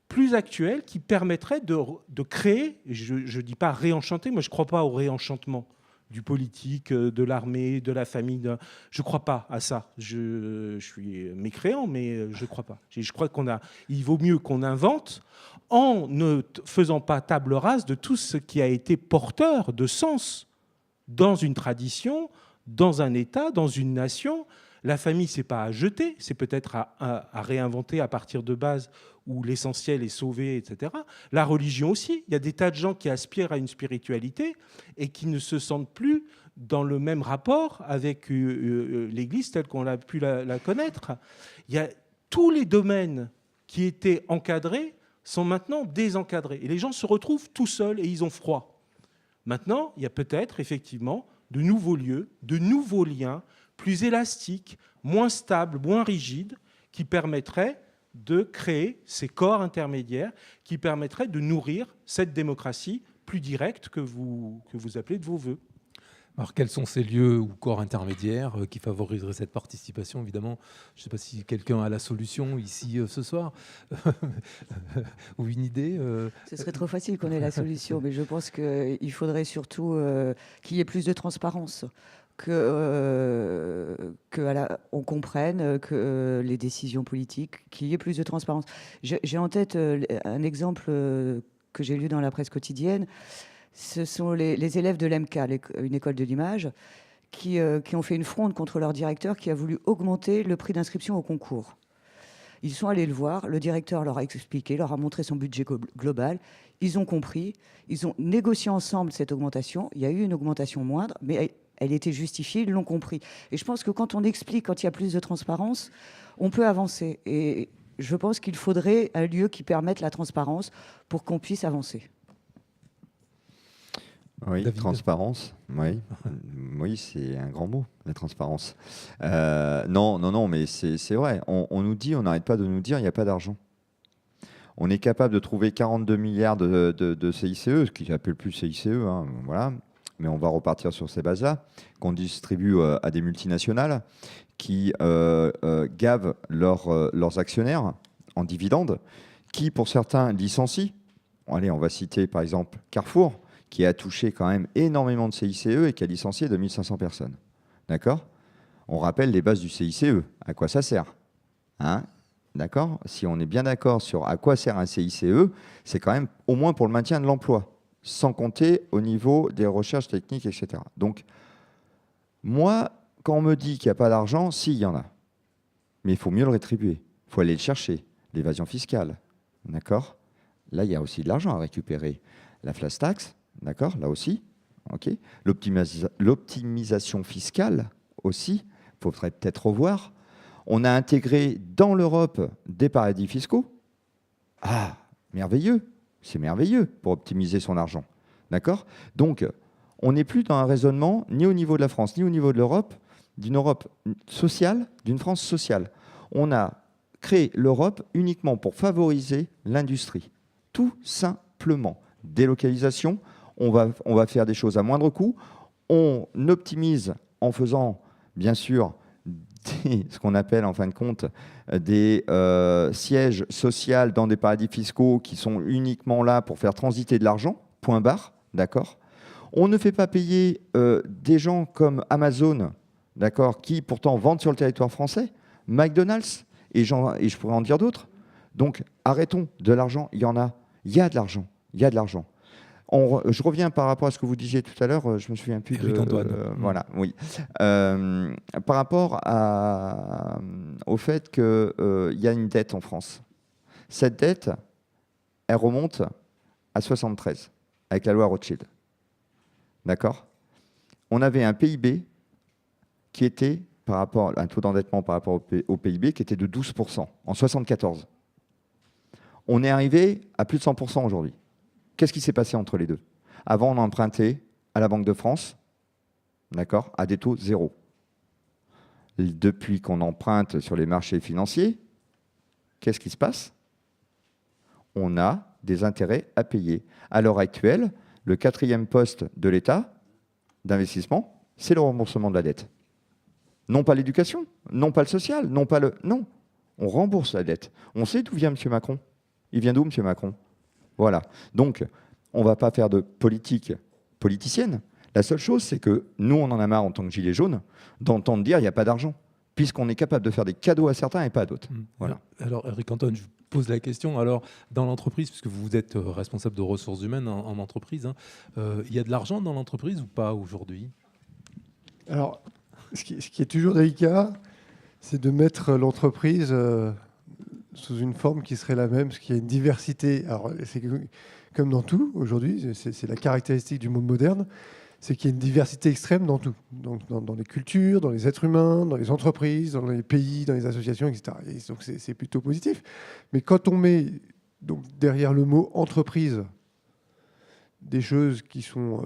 plus actuelles, qui permettraient de créer, je ne dis pas réenchanter, moi je ne crois pas au réenchantement du politique, de l'armée, de la famille. Je ne crois pas à ça. Je suis mécréant, mais je ne crois pas. Je crois il vaut mieux qu'on invente en ne faisant pas table rase de tout ce qui a été porteur de sens dans une tradition, dans un État, dans une nation. La famille, c'est pas à jeter, c'est peut-être à réinventer à partir de bases où l'essentiel est sauvé, etc. La religion aussi. Il y a des tas de gens qui aspirent à une spiritualité et qui ne se sentent plus dans le même rapport avec l'Église telle qu'on a pu la connaître. Il y a tous les domaines qui étaient encadrés sont maintenant désencadrés. Et les gens se retrouvent tout seuls et ils ont froid. Maintenant, il y a peut-être effectivement de nouveaux lieux, de nouveaux liens, plus élastiques, moins stables, moins rigides, qui permettraient de créer ces corps intermédiaires, qui permettraient de nourrir cette démocratie plus directe que vous appelez de vos voeux. Alors, quels sont ces lieux ou corps intermédiaires qui favoriseraient cette participation? Évidemment, je ne sais pas si quelqu'un a la solution ici ce soir ou une idée. Ce serait trop facile qu'on ait la solution, mais je pense qu'il faudrait surtout qu'il y ait plus de transparence, on comprenne que les décisions politiques, qu'il y ait plus de transparence. J'ai en tête un exemple que j'ai lu dans la presse quotidienne. Ce sont les élèves de l'EMCA, une école de l'image, qui ont fait une fronde contre leur directeur qui a voulu augmenter le prix d'inscription au concours. Ils sont allés le voir, le directeur leur a expliqué, leur a montré son budget global, ils ont compris, ils ont négocié ensemble cette augmentation, il y a eu une augmentation moindre, mais elle était justifiée, ils l'ont compris. Et je pense que quand on explique, quand il y a plus de transparence, on peut avancer. Et je pense qu'il faudrait un lieu qui permette la transparence pour qu'on puisse avancer. Oui, David. transparence, oui, oui, c'est un grand mot, la transparence. Non, mais c'est vrai. On nous dit, on n'arrête pas de nous dire, il n'y a pas d'argent. On est capable de trouver 42 milliards de CICE, ce qui n'appelle plus CICE, hein, voilà. Mais on va repartir sur ces bases-là, qu'on distribue à des multinationales qui gavent leurs actionnaires en dividendes, qui, pour certains, licencient. Allez, on va citer par exemple Carrefour, qui a touché quand même énormément de CICE et qui a licencié 2500 personnes. D'accord ? On rappelle les bases du CICE. À quoi ça sert ? Hein ? D'accord ? Si on est bien d'accord sur à quoi sert un CICE, c'est quand même au moins pour le maintien de l'emploi, sans compter au niveau des recherches techniques, etc. Donc, moi, quand on me dit qu'il n'y a pas d'argent, si, il y en a. Mais il faut mieux le rétribuer. Il faut aller le chercher. L'évasion fiscale. D'accord ? Là, il y a aussi de l'argent à récupérer. La flat tax, d'accord, là aussi. Okay. L'optimisation fiscale aussi, il faudrait peut-être revoir. On a intégré dans l'Europe des paradis fiscaux. Ah, merveilleux, c'est merveilleux pour optimiser son argent. D'accord ? Donc, on n'est plus dans un raisonnement, ni au niveau de la France, ni au niveau de l'Europe, d'une Europe sociale, d'une France sociale. On a créé l'Europe uniquement pour favoriser l'industrie. Tout simplement. Délocalisation, on va faire des choses à moindre coût. On optimise en faisant, bien sûr, ce qu'on appelle en fin de compte des sièges sociaux dans des paradis fiscaux qui sont uniquement là pour faire transiter de l'argent, point barre, d'accord ? On ne fait pas payer des gens comme Amazon, d'accord, qui pourtant vendent sur le territoire français, McDonald's, et je pourrais en dire d'autres. Donc arrêtons, de l'argent, il y en a. Il y a de l'argent, il y a de l'argent. Je reviens par rapport à ce que vous disiez tout à l'heure, je me souviens plus voilà, oui. Par rapport au fait qu'il y a une dette en France. Cette dette, elle remonte à 73, avec la loi Rothschild. D'accord ? On avait un PIB qui était, par rapport, un taux d'endettement par rapport au PIB qui était de 12% en 74. On est arrivé à plus de 100% aujourd'hui. Qu'est-ce qui s'est passé entre les deux ? Avant, on empruntait à la Banque de France, d'accord, à des taux zéro. Depuis qu'on emprunte sur les marchés financiers, qu'est-ce qui se passe ? On a des intérêts à payer. À l'heure actuelle, le 4e poste de l'État d'investissement, c'est le remboursement de la dette. Non pas l'éducation, non pas le social, non, on rembourse la dette. On sait d'où vient M. Macron. Il vient d'où, M. Macron ? Voilà. Donc, on ne va pas faire de politique politicienne. La seule chose, c'est que nous, on en a marre en tant que gilets jaunes d'entendre dire qu'il n'y a pas d'argent, puisqu'on est capable de faire des cadeaux à certains et pas à d'autres. Voilà. Alors, Eric Antoine, je vous pose la question. Alors, dans l'entreprise, puisque vous êtes responsable de ressources humaines en entreprise, il y a de l'argent dans l'entreprise ou pas aujourd'hui ? Alors, ce qui est toujours délicat, c'est de mettre l'entreprise sous une forme qui serait la même, parce qu'il y a une diversité. Alors, c'est comme dans tout, aujourd'hui, c'est la caractéristique du monde moderne, c'est qu'il y a une diversité extrême dans tout. Donc, dans les cultures, dans les êtres humains, dans les entreprises, dans les pays, dans les associations, etc. Et donc, c'est plutôt positif. Mais quand on met donc, derrière le mot entreprise des choses qui sont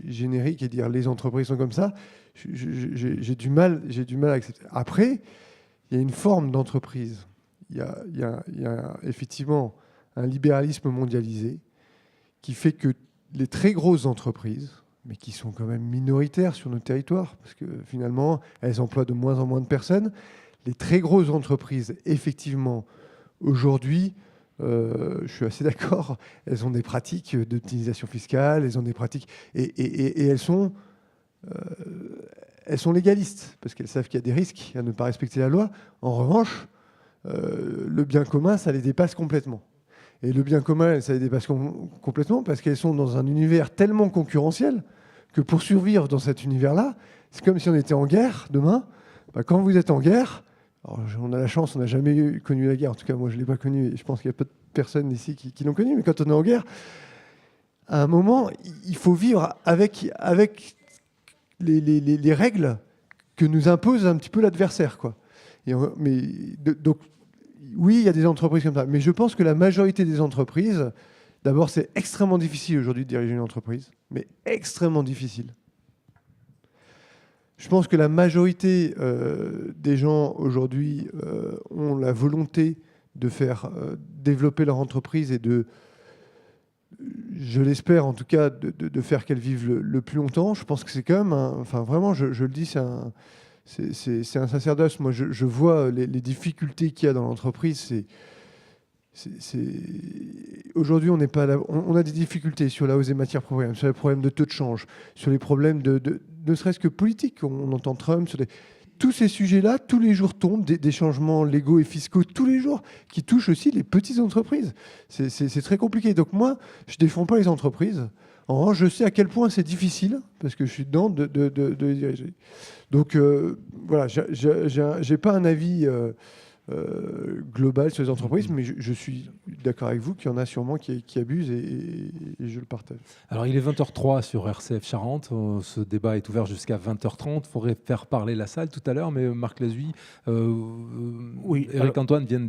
génériques et dire les entreprises sont comme ça, j'ai du mal à accepter. Après, il y a une forme d'entreprise. Il y a effectivement un libéralisme mondialisé qui fait que les très grosses entreprises, mais qui sont quand même minoritaires sur notre territoire, parce que finalement, elles emploient de moins en moins de personnes, les très grosses entreprises, effectivement, aujourd'hui, je suis assez d'accord, elles ont des pratiques d'optimisation fiscale, elles ont des pratiques... Et elles sont légalistes, parce qu'elles savent qu'il y a des risques à ne pas respecter la loi. En revanche, le bien commun, ça les dépasse complètement. Et le bien commun, ça les dépasse complètement parce qu'elles sont dans un univers tellement concurrentiel que pour survivre dans cet univers-là, c'est comme si on était en guerre demain. Bah, quand vous êtes en guerre, alors on a la chance, on n'a jamais connu la guerre. En tout cas, moi, je ne l'ai pas connue et je pense qu'il y a peu de personnes ici qui l'ont connue. Mais quand on est en guerre, à un moment, il faut vivre avec les règles que nous impose un petit peu l'adversaire, quoi. Donc, oui, il y a des entreprises comme ça, mais je pense que la majorité des entreprises, d'abord, c'est extrêmement difficile aujourd'hui de diriger une entreprise, mais extrêmement difficile. Je pense que la majorité des gens aujourd'hui ont la volonté de faire développer leur entreprise et de, je l'espère en tout cas, de faire qu'elle vive le plus longtemps. Je pense que c'est quand même, enfin vraiment, je le dis, c'est un sacerdoce. Moi, je vois les difficultés qu'il y a dans l'entreprise. Aujourd'hui, on a des difficultés sur la hausse des matières premières, sur les problèmes de taux de change, sur les problèmes ne serait-ce que politiques. On entend Trump sur tous ces sujets-là, tous les jours tombent des changements légaux et fiscaux, tous les jours, qui touchent aussi les petites entreprises. C'est très compliqué. Donc moi, je ne défends pas les entreprises. En revanche, je sais à quel point c'est difficile, parce que je suis dedans, de les diriger. Donc voilà, je n'ai pas un avis global sur les entreprises, mais je suis d'accord avec vous qu'il y en a sûrement qui abusent et je le partage. Alors il est 20h03 sur RCF Charente, ce débat est ouvert jusqu'à 20h30, il faudrait faire parler la salle tout à l'heure, mais Marc Lazuy, oui, Éric Antoine vient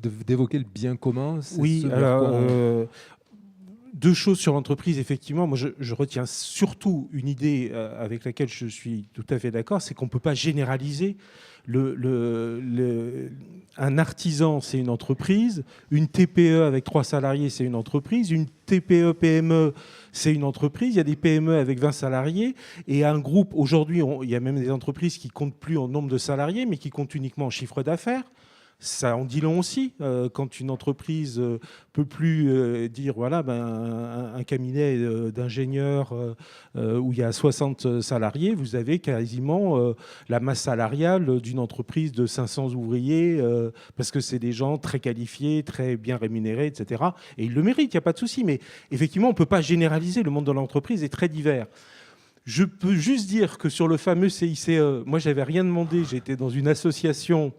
d'évoquer le bien commun. Oui, alors... Deux choses sur l'entreprise, effectivement. Moi, je retiens surtout une idée avec laquelle je suis tout à fait d'accord, c'est qu'on ne peut pas généraliser. Un artisan, c'est une entreprise. Une TPE avec 3 salariés, c'est une entreprise. Une TPE-PME, c'est une entreprise. Il y a des PME avec 20 salariés. Et un groupe, aujourd'hui, il y a même des entreprises qui ne comptent plus en nombre de salariés, mais qui comptent uniquement en chiffre d'affaires. Ça en dit long aussi, quand une entreprise peut plus dire, voilà, un cabinet d'ingénieurs où il y a 60 salariés, vous avez quasiment la masse salariale d'une entreprise de 500 ouvriers, parce que c'est des gens très qualifiés, très bien rémunérés, etc. Et ils le méritent, il n'y a pas de souci. Mais effectivement, on ne peut pas généraliser, le monde de l'entreprise est très divers. Je peux juste dire que sur le fameux CICE, moi, je n'avais rien demandé. J'étais dans une association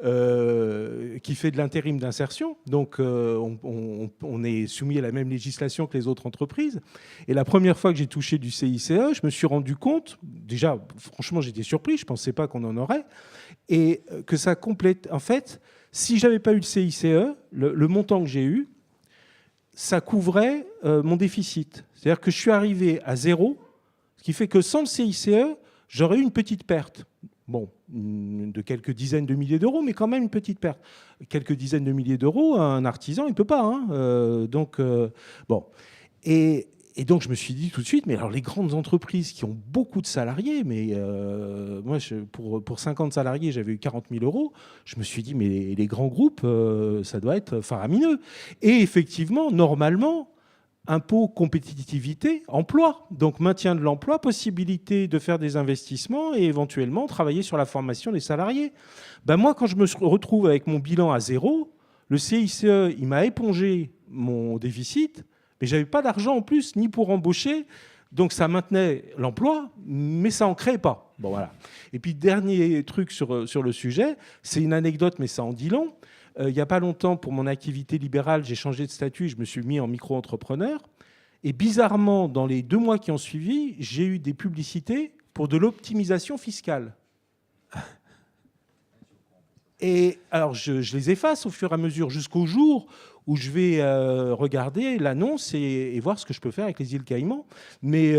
qui fait de l'intérim d'insertion. Donc, on est soumis à la même législation que les autres entreprises. Et la première fois que j'ai touché du CICE, je me suis rendu compte, déjà, franchement, j'étais surpris. Je ne pensais pas qu'on en aurait. Et que ça complète... En fait, si je n'avais pas eu le CICE, le montant que j'ai eu, ça couvrait mon déficit. C'est-à-dire que je suis arrivé à 0, ce qui fait que sans le CICE, j'aurais eu une petite perte. Bon, de quelques dizaines de milliers d'euros, mais quand même une petite perte. Quelques dizaines de milliers d'euros, un artisan, il ne peut pas. Hein. Bon. Et donc, je me suis dit tout de suite, mais alors les grandes entreprises qui ont beaucoup de salariés, mais moi, pour 50 salariés, j'avais eu 40 000 euros. Je me suis dit, mais les grands groupes, ça doit être faramineux. Et effectivement, normalement, impôt, compétitivité, emploi. Donc maintien de l'emploi, possibilité de faire des investissements et éventuellement travailler sur la formation des salariés. Ben moi, quand je me retrouve avec mon bilan à 0, le CICE, il m'a épongé mon déficit, mais je n'avais pas d'argent en plus, ni pour embaucher. Donc ça maintenait l'emploi, mais ça n'en créait pas. Bon, voilà. Et puis, dernier truc sur le sujet, c'est une anecdote, mais ça en dit long. Il n'y a pas longtemps, pour mon activité libérale, j'ai changé de statut, je me suis mis en micro-entrepreneur. Et bizarrement, dans les 2 mois qui ont suivi, j'ai eu des publicités pour de l'optimisation fiscale. Et alors, je les efface au fur et à mesure jusqu'au jour où je vais regarder l'annonce et voir ce que je peux faire avec les îles Caïmans. Mais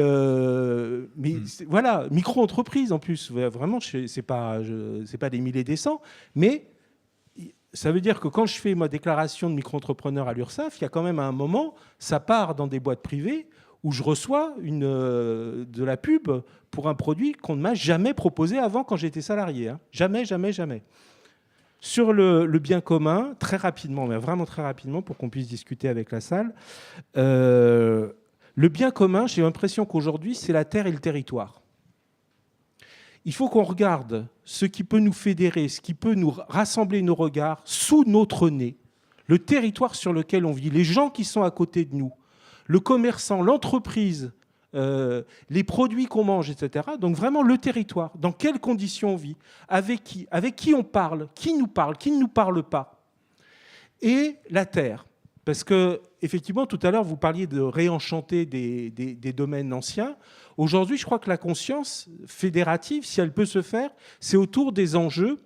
voilà, micro-entreprise en plus. Vraiment, c'est pas des milliers et des cents. Mais ça veut dire que quand je fais ma déclaration de micro-entrepreneur à l'URSSAF, il y a quand même un moment, ça part dans des boîtes privées où je reçois de la pub pour un produit qu'on ne m'a jamais proposé avant quand j'étais salarié. Hein. Jamais, jamais, jamais. Sur le bien commun, très rapidement, mais vraiment très rapidement, pour qu'on puisse discuter avec la salle, le bien commun, j'ai l'impression qu'aujourd'hui, c'est la terre et le territoire. Il faut qu'on regarde ce qui peut nous fédérer, ce qui peut nous rassembler nos regards sous notre nez, le territoire sur lequel on vit, les gens qui sont à côté de nous, le commerçant, l'entreprise, les produits qu'on mange, etc. Donc vraiment le territoire, dans quelles conditions on vit, avec qui on parle, qui ne nous parle pas. Et la terre. Parce que, effectivement, tout à l'heure, vous parliez de réenchanter des domaines anciens. Aujourd'hui, je crois que la conscience fédérative, si elle peut se faire, c'est autour des enjeux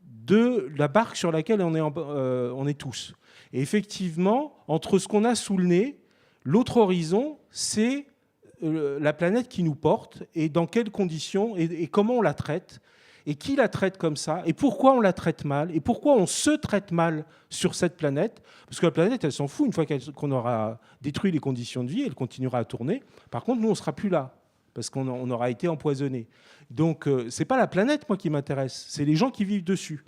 de la barque sur laquelle on est tous. Et effectivement, entre ce qu'on a sous le nez, l'autre horizon, c'est la planète qui nous porte et dans quelles conditions et comment on la traite et qui la traite comme ça et pourquoi on la traite mal et pourquoi on se traite mal sur cette planète. Parce que la planète, elle s'en fout. Une fois qu'on aura détruit les conditions de vie, elle continuera à tourner. Par contre, nous, on ne sera plus là parce qu'on aura été empoisonné. Donc, ce n'est pas la planète, moi, qui m'intéresse. C'est les gens qui vivent dessus.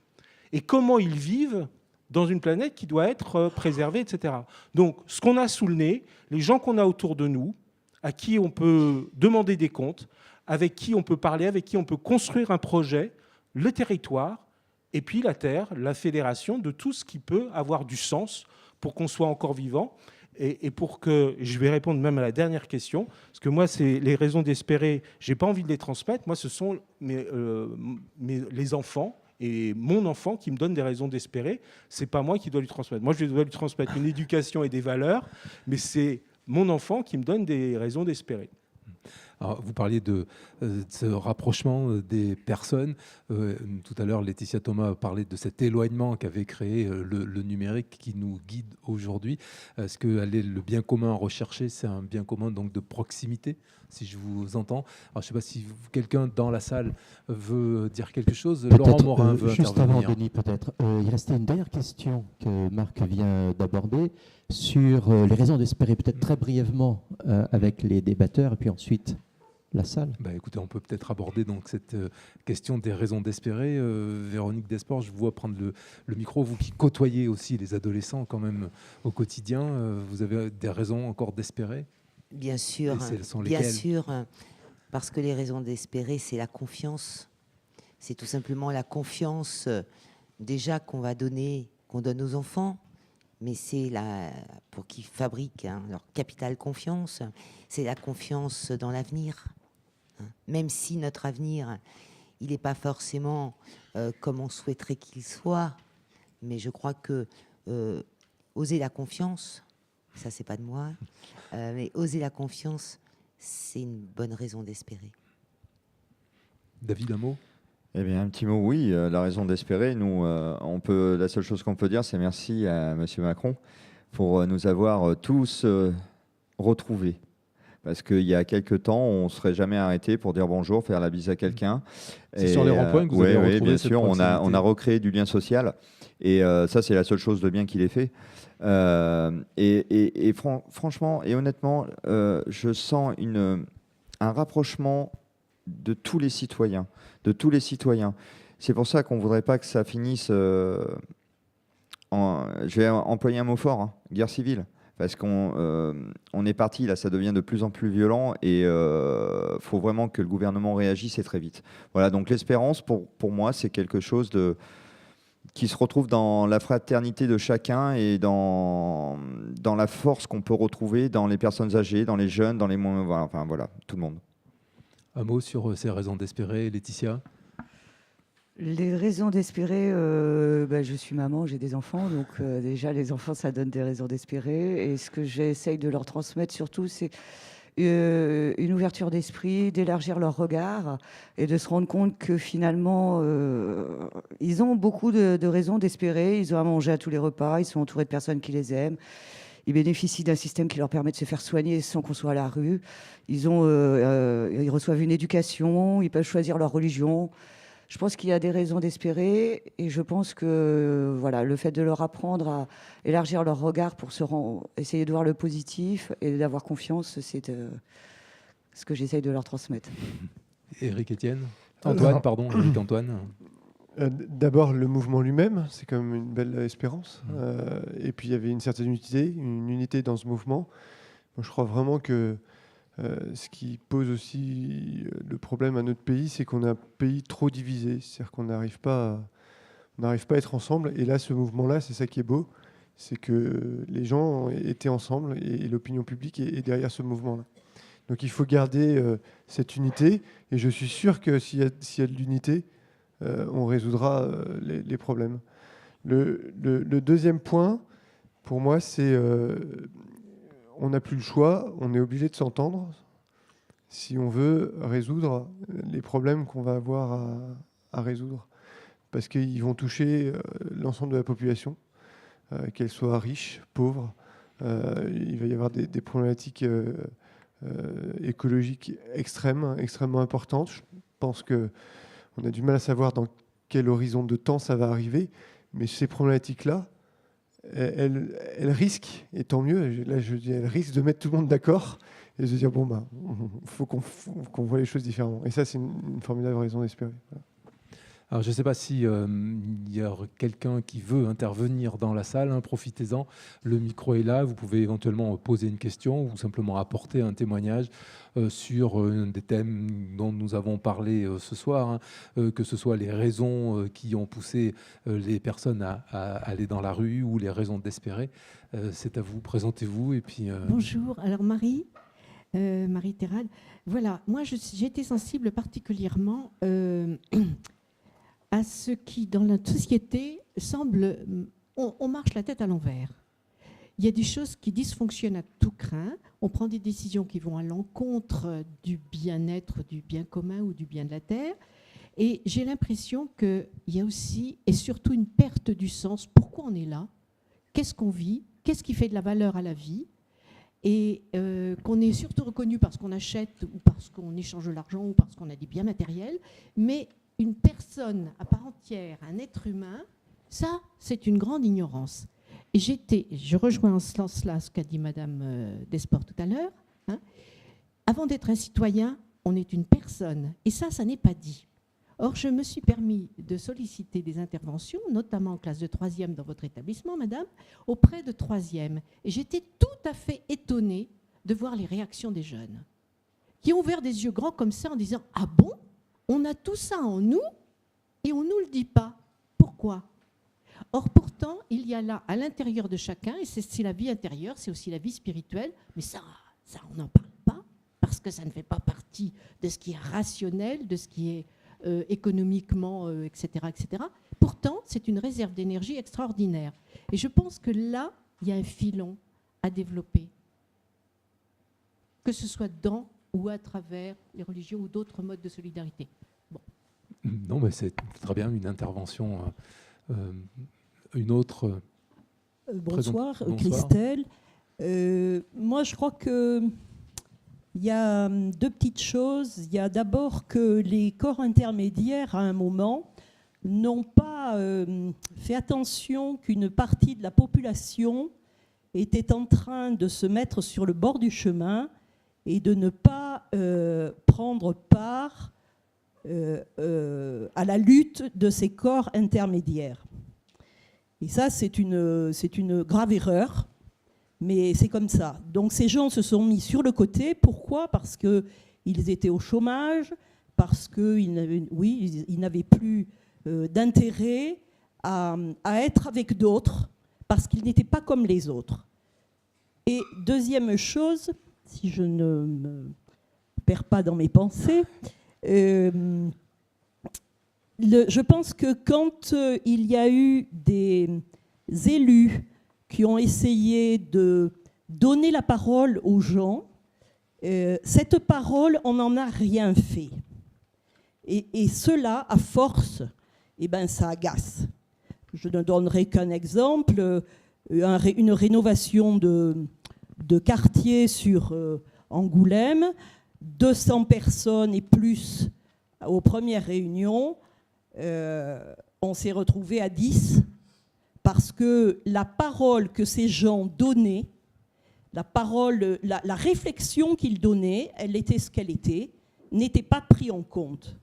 Et comment ils vivent dans une planète qui doit être préservée, etc. Donc, ce qu'on a sous le nez, les gens qu'on a autour de nous, à qui on peut demander des comptes, avec qui on peut parler, avec qui on peut construire un projet, le territoire, et puis la terre, la fédération de tout ce qui peut avoir du sens pour qu'on soit encore vivant. Et pour que, je vais répondre même à la dernière question, parce que moi, c'est les raisons d'espérer, je n'ai pas envie de les transmettre. Moi, ce sont les enfants et mon enfant qui me donne des raisons d'espérer. Ce n'est pas moi qui dois lui transmettre. Moi, je dois lui transmettre une éducation et des valeurs, mais c'est mon enfant qui me donne des raisons d'espérer. Alors, vous parliez de ce rapprochement des personnes. Tout à l'heure, Laetitia Thomas a parlé de cet éloignement qu'avait créé le numérique qui nous guide aujourd'hui. Est-ce que le bien commun recherché, c'est un bien commun donc de proximité, si je vous entends? Alors, je ne sais pas si quelqu'un dans la salle veut dire quelque chose. Laurent Morin veut juste intervenir. Avant, Denis, peut-être. Il restait une dernière question que Marc vient d'aborder sur les raisons d'espérer, peut-être très brièvement avec les débatteurs, et puis ensuite la salle. Écoutez, on peut peut-être aborder donc cette question des raisons d'espérer. Véronique Desport, je vous vois prendre le micro, vous qui côtoyez aussi les adolescents quand même au quotidien. Vous avez des raisons encore d'espérer? Bien sûr, bien sûr, parce que les raisons d'espérer, c'est la confiance. C'est tout simplement la confiance déjà qu'on donne aux enfants, mais c'est pour qu'ils fabriquent leur capital confiance, c'est la confiance dans l'avenir. Même si notre avenir, il n'est pas forcément comme on souhaiterait qu'il soit, mais je crois que oser la confiance, ça c'est pas de moi, mais oser la confiance, c'est une bonne raison d'espérer. David, un mot? Eh bien, un petit mot, oui. La raison d'espérer, nous, la seule chose qu'on peut dire, c'est merci à M. Macron pour nous avoir tous retrouvés. Parce qu'il y a quelques temps, on ne serait jamais arrêté pour dire bonjour, faire la bise à quelqu'un. C'est sur les ronds-points que vous avez retrouvé bien cette sûr, on a proximité. recréé du lien social. Et ça, c'est la seule chose de bien qu'il ait fait. Franchement et honnêtement, je sens un rapprochement de tous les citoyens. C'est pour ça qu'on ne voudrait pas que ça finisse je vais employer un mot fort, guerre civile. Parce qu'on est parti, là, ça devient de plus en plus violent et faut vraiment que le gouvernement réagisse et très vite. Voilà, donc l'espérance, pour moi, c'est quelque chose qui se retrouve dans la fraternité de chacun et dans la force qu'on peut retrouver dans les personnes âgées, dans les jeunes, dans les moins... Voilà, tout le monde. Un mot sur ces raisons d'espérer, Laetitia? Les raisons d'espérer, je suis maman, j'ai des enfants, donc déjà les enfants, ça donne des raisons d'espérer. Et ce que j'essaye de leur transmettre surtout, c'est une ouverture d'esprit, d'élargir leur regard et de se rendre compte que finalement, ils ont beaucoup de raisons d'espérer. Ils ont à manger à tous les repas, ils sont entourés de personnes qui les aiment. Ils bénéficient d'un système qui leur permet de se faire soigner sans qu'on soit à la rue. Ils reçoivent une éducation, ils peuvent choisir leur religion. Je pense qu'il y a des raisons d'espérer et je pense que voilà, le fait de leur apprendre à élargir leur regard pour essayer de voir le positif et d'avoir confiance, c'est ce que j'essaye de leur transmettre. Éric Etienne? Antoine, pardon, Éric Antoine. D'abord, le mouvement lui-même, c'est quand même une belle espérance. Et puis, il y avait une certaine unité dans ce mouvement. Moi, je crois vraiment que ce qui pose aussi le problème à notre pays, c'est qu'on a un pays trop divisé. C'est-à-dire qu'on n'arrive pas à être ensemble. Et là, ce mouvement-là, c'est ça qui est beau. C'est que les gens étaient ensemble et l'opinion publique est derrière ce mouvement-là. Donc, il faut garder cette unité. Et je suis sûr que s'il y a de l'unité, on résoudra les problèmes. Le deuxième point, pour moi, c'est on n'a plus le choix, on est obligé de s'entendre si on veut résoudre les problèmes qu'on va avoir à résoudre. Parce qu'ils vont toucher l'ensemble de la population, qu'elle soit riche, pauvre. Il va y avoir des problématiques écologiques extrêmement importantes. Je pense qu'on a du mal à savoir dans quel horizon de temps ça va arriver, mais ces problématiques-là, elles risquent, et tant mieux, là je dis, elles risquent de mettre tout le monde d'accord et de se dire, faut qu'on voit les choses différemment. Et ça, c'est une formidable raison d'espérer. Voilà. Alors, je ne sais pas si il y a quelqu'un qui veut intervenir dans la salle. Hein, profitez-en. Le micro est là. Vous pouvez éventuellement poser une question ou simplement apporter un témoignage sur des thèmes dont nous avons parlé ce soir, hein, que ce soit les raisons qui ont poussé les personnes à aller dans la rue ou les raisons d'espérer. C'est à vous. Présentez-vous. Et puis, Bonjour. Alors, Marie Terrade. Voilà. Moi, j'ai été sensible particulièrement à ce qui, dans la société, semble... On marche la tête à l'envers. Il y a des choses qui dysfonctionnent à tout crin. On prend des décisions qui vont à l'encontre du bien-être, du bien commun ou du bien de la Terre. Et j'ai l'impression qu'il y a aussi, et surtout, une perte du sens. Pourquoi on est là? Qu'est-ce qu'on vit? Qu'est-ce qui fait de la valeur à la vie? Et qu'on est surtout reconnu parce qu'on achète ou parce qu'on échange l'argent ou parce qu'on a des biens matériels. Mais une personne à part entière, un être humain, ça, c'est une grande ignorance. Et je rejoins en ce sens-là ce qu'a dit Madame Desportes tout à l'heure. Hein. Avant d'être un citoyen, on est une personne. Et ça n'est pas dit. Or, je me suis permis de solliciter des interventions, notamment en classe de 3e dans votre établissement, Madame, auprès de 3e. Et j'étais tout à fait étonnée de voir les réactions des jeunes, qui ont ouvert des yeux grands comme ça en disant « Ah bon ? On a tout ça en nous et on ne nous le dit pas. Pourquoi ?» Or, pourtant, il y a là, à l'intérieur de chacun, et c'est la vie intérieure, c'est aussi la vie spirituelle, mais ça on n'en parle pas, parce que ça ne fait pas partie de ce qui est rationnel, de ce qui est économiquement, etc., etc. Pourtant, c'est une réserve d'énergie extraordinaire. Et je pense que là, il y a un filon à développer, que ce soit dans ou à travers les religions ou d'autres modes de solidarité. Bon. Non, mais c'est très bien, une intervention. Une autre. Bonsoir, Christelle. Moi, je crois qu'il y a deux petites choses. Il y a d'abord que les corps intermédiaires, à un moment, n'ont pas fait attention qu'une partie de la population était en train de se mettre sur le bord du chemin et de ne pas prendre part à la lutte de ces corps intermédiaires. Et ça, c'est une grave erreur, mais c'est comme ça. Donc ces gens se sont mis sur le côté. Pourquoi ? Parce qu'ils étaient au chômage, parce qu'ils n'avaient plus d'intérêt à être avec d'autres, parce qu'ils n'étaient pas comme les autres. Et deuxième chose, si je ne me perds pas dans mes pensées. Je pense que quand il y a eu des élus qui ont essayé de donner la parole aux gens, cette parole, on n'en a rien fait. Et cela, à force, ça agace. Je ne donnerai qu'un exemple, une rénovation de quartier sur Angoulême, 200 personnes et plus aux premières réunions, on s'est retrouvé à 10 parce que la parole que ces gens donnaient, la réflexion qu'ils donnaient, elle était ce qu'elle était, n'était pas prise en compte.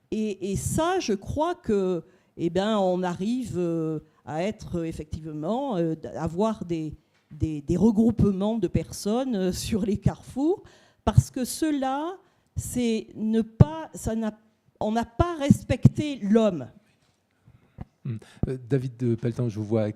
Et ça, je crois que, on arrive à être effectivement, avoir des regroupements de personnes sur les carrefours, parce que cela, c'est on n'a pas respecté l'homme. David Pelletan, je vous vois,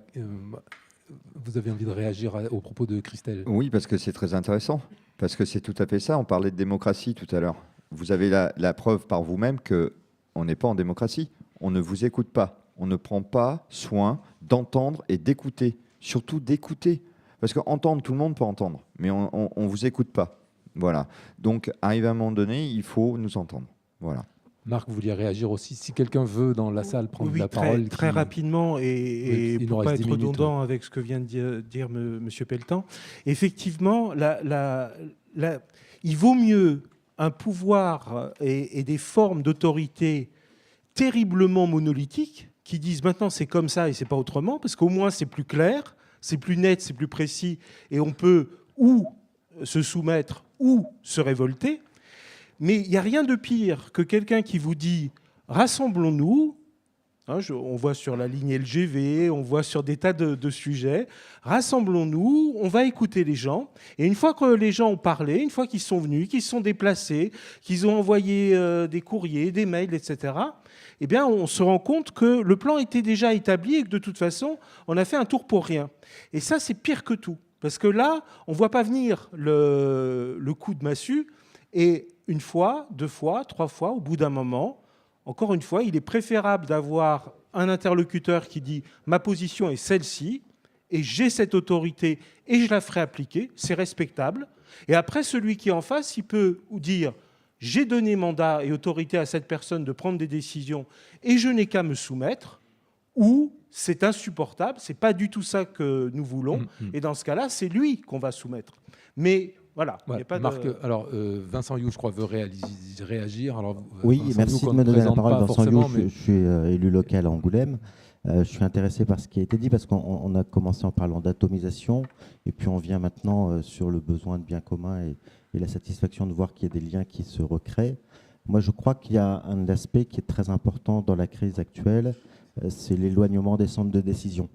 vous avez envie de réagir aux propos de Christelle. Oui, parce que c'est très intéressant, parce que c'est tout à fait ça. On parlait de démocratie tout à l'heure. Vous avez la preuve par vous-même qu'on n'est pas en démocratie. On ne vous écoute pas. On ne prend pas soin d'entendre et d'écouter. Surtout d'écouter. Parce qu'entendre, tout le monde peut entendre, mais on ne vous écoute pas. Voilà. Donc, arrivé à un moment donné, il faut nous entendre. Voilà. Marc, vous vouliez réagir aussi. Si quelqu'un veut dans la salle prendre la parole. Très rapidement, et pour ne pas être redondant avec ce que vient de dire M. Pelletan, effectivement, il vaut mieux un pouvoir et des formes d'autorité terriblement monolithiques qui disent maintenant c'est comme ça et c'est pas autrement, parce qu'au moins c'est plus clair, c'est plus net, c'est plus précis, et on peut ou se soumettre ou se révolter. Mais il n'y a rien de pire que quelqu'un qui vous dit « rassemblons-nous », on voit sur la ligne LGV, on voit sur des tas de sujets, « rassemblons-nous, on va écouter les gens ». Et une fois que les gens ont parlé, une fois qu'ils sont venus, qu'ils se sont déplacés, qu'ils ont envoyé des courriers, des mails, etc., on se rend compte que le plan était déjà établi et que de toute façon, on a fait un tour pour rien. Et ça, c'est pire que tout. Parce que là, on ne voit pas venir le coup de massue. Et une fois, 2 fois, 3 fois, au bout d'un moment, encore une fois, il est préférable d'avoir un interlocuteur qui dit « ma position est celle-ci, et j'ai cette autorité, et je la ferai appliquer, c'est respectable ». Et après, celui qui est en face, il peut dire « j'ai donné mandat et autorité à cette personne de prendre des décisions, et je n'ai qu'à me soumettre », ou « c'est insupportable, c'est pas du tout ça que nous voulons, et dans ce cas-là, c'est lui qu'on va soumettre ». Mais voilà. Ouais, Marc, alors Vincent You, je crois, veut réagir. Alors, oui, Vincent merci You, de me donner la parole. Vincent You, mais... je suis élu local à Angoulême. Je suis intéressé par ce qui a été dit, parce qu'on a commencé en parlant d'atomisation, et puis on vient maintenant sur le besoin de bien commun et la satisfaction de voir qu'il y a des liens qui se recréent. Moi, je crois qu'il y a un aspect qui est très important dans la crise actuelle, c'est l'éloignement des centres de décision.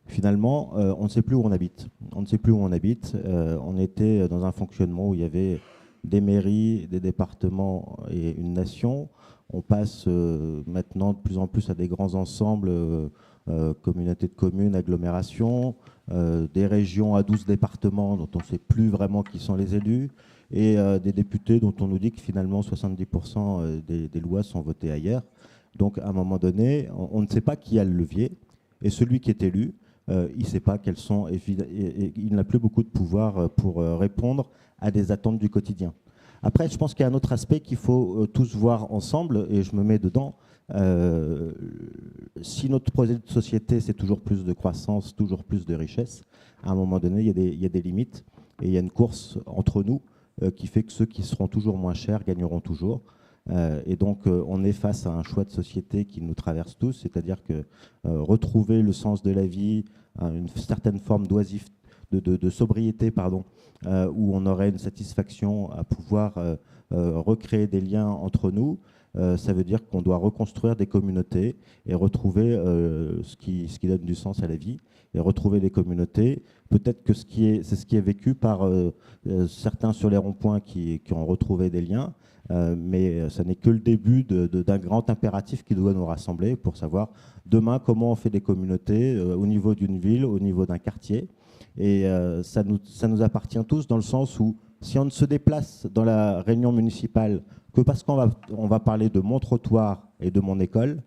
Finalement, on ne sait plus où on habite. On ne sait plus où on habite. On était dans un fonctionnement où il y avait des mairies, des départements et une nation. On passe maintenant de plus en plus à des grands ensembles, communautés de communes, agglomérations, des régions à 12 départements dont on ne sait plus vraiment qui sont les élus, et des députés dont on nous dit que finalement 70% des lois sont votées ailleurs. Donc à un moment donné, on ne sait pas qui a le levier, et celui qui est élu, il ne sait pas quels sont, et il n'a plus beaucoup de pouvoir pour répondre à des attentes du quotidien. Après, je pense qu'il y a un autre aspect qu'il faut tous voir ensemble, et je me mets dedans. Si notre projet de société, c'est toujours plus de croissance, toujours plus de richesse, à un moment donné, il y a des limites, et il y a une course entre nous qui fait que ceux qui seront toujours moins chers gagneront toujours. Et donc, on est face à un choix de société qui nous traverse tous, c'est-à-dire que retrouver le sens de la vie, une certaine forme de sobriété, où on aurait une satisfaction à pouvoir recréer des liens entre nous, ça veut dire qu'on doit reconstruire des communautés et retrouver ce qui donne du sens à la vie, et retrouver des communautés. Peut-être que c'est ce qui est vécu par certains sur les ronds-points qui ont retrouvé des liens, mais ça n'est que le début d'un grand impératif qui doit nous rassembler pour savoir demain comment on fait des communautés au niveau d'une ville, au niveau d'un quartier. Et ça nous appartient tous dans le sens où si on ne se déplace dans la réunion municipale que parce qu'on va parler de mon trottoir et de mon école,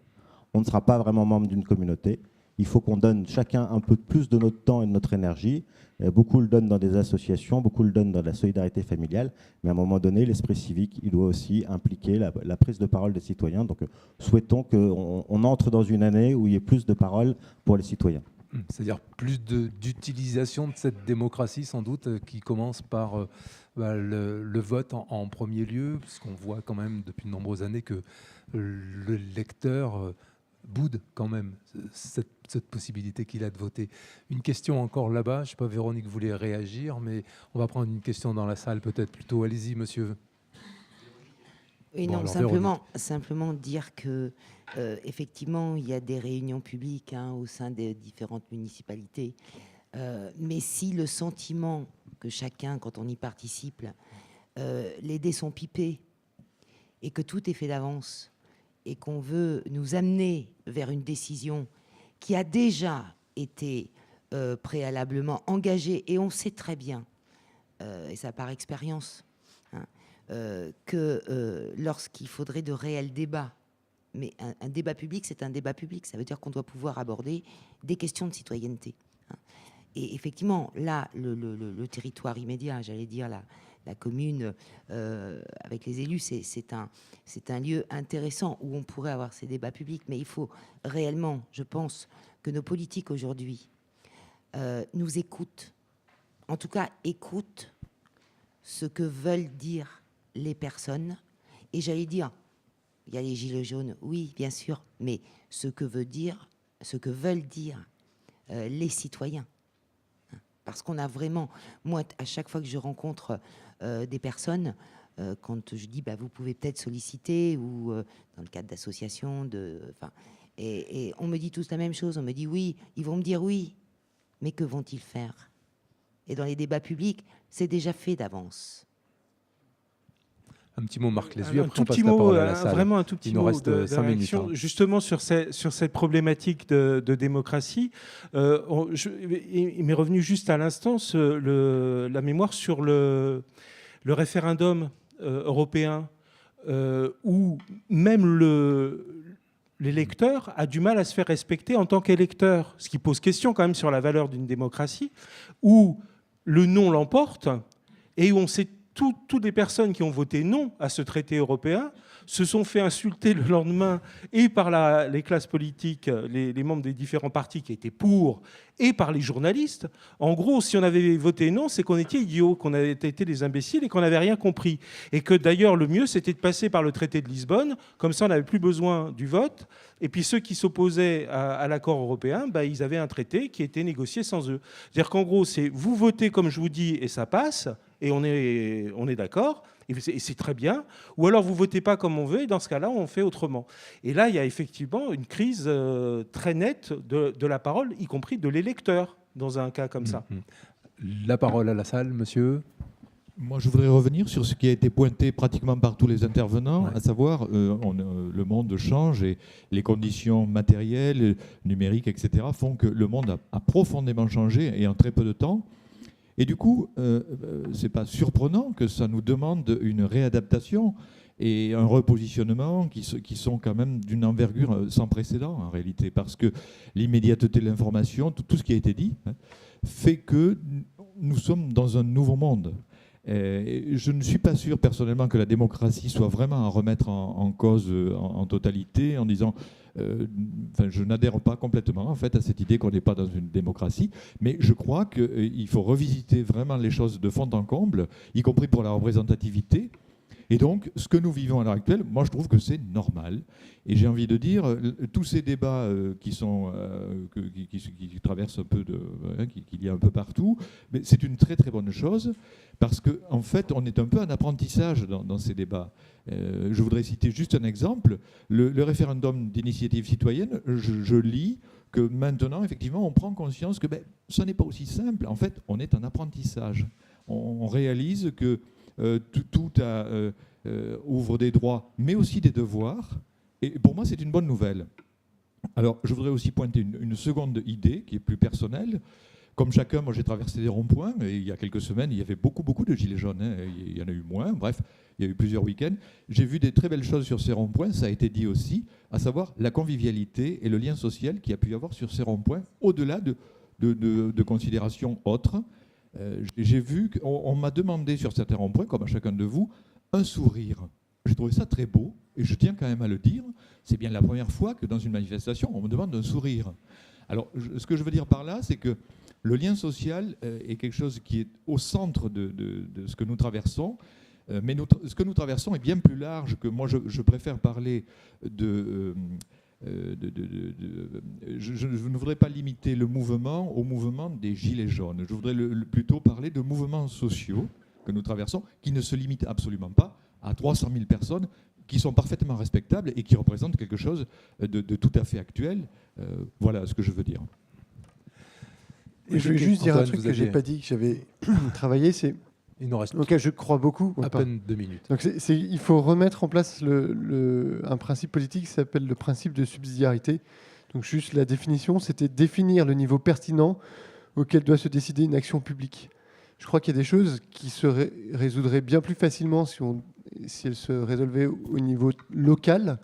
on ne sera pas vraiment membre d'une communauté. Il faut qu'on donne chacun un peu plus de notre temps et de notre énergie. Beaucoup le donnent dans des associations, beaucoup le donnent dans la solidarité familiale, mais à un moment donné, l'esprit civique, il doit aussi impliquer la prise de parole des citoyens. Donc souhaitons qu'on entre dans une année où il y ait plus de paroles pour les citoyens. C'est-à-dire plus d'utilisation de cette démocratie, sans doute, qui commence par le vote en premier lieu, puisqu'on voit quand même depuis de nombreuses années que le lecteur boude quand même cette possibilité qu'il a de voter. Une question encore là-bas, je ne sais pas, Véronique voulait réagir, mais on va prendre une question dans la salle peut-être plutôt. Allez-y, monsieur. Oui, bon, non, simplement dire que effectivement, il y a des réunions publiques au sein des différentes municipalités. Mais si le sentiment que chacun, quand on y participe, les dés sont pipés et que tout est fait d'avance et qu'on veut nous amener vers une décision qui a déjà été préalablement engagée, et on sait très bien, et ça par expérience, que lorsqu'il faudrait de réels débats, mais un débat public, c'est un débat public, ça veut dire qu'on doit pouvoir aborder des questions de citoyenneté. Et effectivement, là, le territoire immédiat, j'allais dire la commune avec les élus, c'est un lieu intéressant où on pourrait avoir ces débats publics, mais il faut réellement, je pense, que nos politiques aujourd'hui nous écoutent, en tout cas écoutent ce que veulent dire les personnes. Et j'allais dire, il y a les gilets jaunes, oui, bien sûr, mais ce que veulent dire les citoyens. Parce qu'on a vraiment, moi, à chaque fois que je rencontre des personnes, quand je dis, vous pouvez peut-être solliciter, ou dans le cadre d'associations, et on me dit tous la même chose, on me dit oui, ils vont me dire oui, mais que vont-ils faire? Et dans les débats publics, c'est déjà fait d'avance. Un petit mot, Marc Lésuy, un tout petit mot, vraiment un tout petit mot. Il nous reste 5 minutes. Justement, sur cette problématique de démocratie, il m'est revenu juste à l'instant la mémoire sur le référendum européen, où même l'électeur a du mal à se faire respecter en tant qu'électeur, ce qui pose question quand même sur la valeur d'une démocratie, où le non l'emporte et où on sait toutes les personnes qui ont voté non à ce traité européen se sont fait insulter le lendemain, et par les classes politiques, les membres des différents partis qui étaient pour, et par les journalistes. En gros, si on avait voté non, c'est qu'on était idiots, qu'on avait été des imbéciles et qu'on n'avait rien compris. Et que d'ailleurs, le mieux, c'était de passer par le traité de Lisbonne, comme ça on n'avait plus besoin du vote. Et puis ceux qui s'opposaient à l'accord européen, ils avaient un traité qui était négocié sans eux. C'est-à-dire qu'en gros, c'est vous votez comme je vous dis et ça passe, et on est d'accord, et c'est très bien. Ou alors vous votez pas comme on veut, et dans ce cas-là, on fait autrement. Et là, il y a effectivement une crise très nette de la parole, y compris de l'électeur, dans un cas comme ça. La parole à la salle, monsieur. Moi, je voudrais revenir sur ce qui a été pointé pratiquement par tous les intervenants, à savoir le monde change et les conditions matérielles, numériques, etc. font que le monde a profondément changé et en très peu de temps. Et du coup, c'est pas surprenant que ça nous demande une réadaptation et un repositionnement qui sont quand même d'une envergure sans précédent en réalité, parce que l'immédiateté de l'information, tout ce qui a été dit, fait que nous sommes dans un nouveau monde. Et je ne suis pas sûr personnellement que la démocratie soit vraiment à remettre en cause en totalité, en disant je n'adhère pas complètement en fait à cette idée qu'on n'est pas dans une démocratie, mais je crois qu'il faut revisiter vraiment les choses de fond en comble, y compris pour la représentativité. Et donc, ce que nous vivons à l'heure actuelle, moi je trouve que c'est normal. Et j'ai envie de dire, tous ces débats qui traversent un peu, qu'il y a un peu partout, mais c'est une très très bonne chose, parce qu'en fait, on est un peu en apprentissage dans ces débats. Je voudrais citer juste un exemple. Le référendum d'initiative citoyenne, je lis que maintenant, effectivement, on prend conscience que ça n'est pas aussi simple. En fait, on est en apprentissage. On réalise que tout ouvre des droits, mais aussi des devoirs. Et pour moi, c'est une bonne nouvelle. Alors, je voudrais aussi pointer une seconde idée qui est plus personnelle. Comme chacun, moi j'ai traversé des ronds-points, et il y a quelques semaines, il y avait beaucoup de gilets jaunes, hein, il y en a eu moins, bref, il y a eu plusieurs week-ends. J'ai vu des très belles choses sur ces ronds-points, ça a été dit aussi, à savoir la convivialité et le lien social qu'il y a pu y avoir sur ces ronds-points, au-delà de considérations autres. J'ai vu qu'on m'a demandé sur certains ronds-points, comme à chacun de vous, un sourire. J'ai trouvé ça très beau, et je tiens quand même à le dire, c'est bien la première fois que dans une manifestation, on me demande un sourire. Alors, ce que je veux dire par là, c'est que le lien social est quelque chose qui est au centre de ce que nous traversons, mais ce que nous traversons est bien plus large que moi. Je préfère parler je ne voudrais pas limiter le mouvement au mouvement des Gilets jaunes. Je voudrais plutôt parler de mouvements sociaux que nous traversons, qui ne se limitent absolument pas à 300 000 personnes, qui sont parfaitement respectables et qui représentent quelque chose de tout à fait actuel. Voilà ce que je veux dire. Et je vais juste dire un truc que je n'ai pas dit, que j'avais travaillé, c'est auquel je crois beaucoup. À peine 2 minutes. Donc il faut remettre en place un principe politique qui s'appelle le principe de subsidiarité. Donc juste la définition, c'était définir le niveau pertinent auquel doit se décider une action publique. Je crois qu'il y a des choses qui se résoudraient bien plus facilement si elles se résolvaient au niveau local,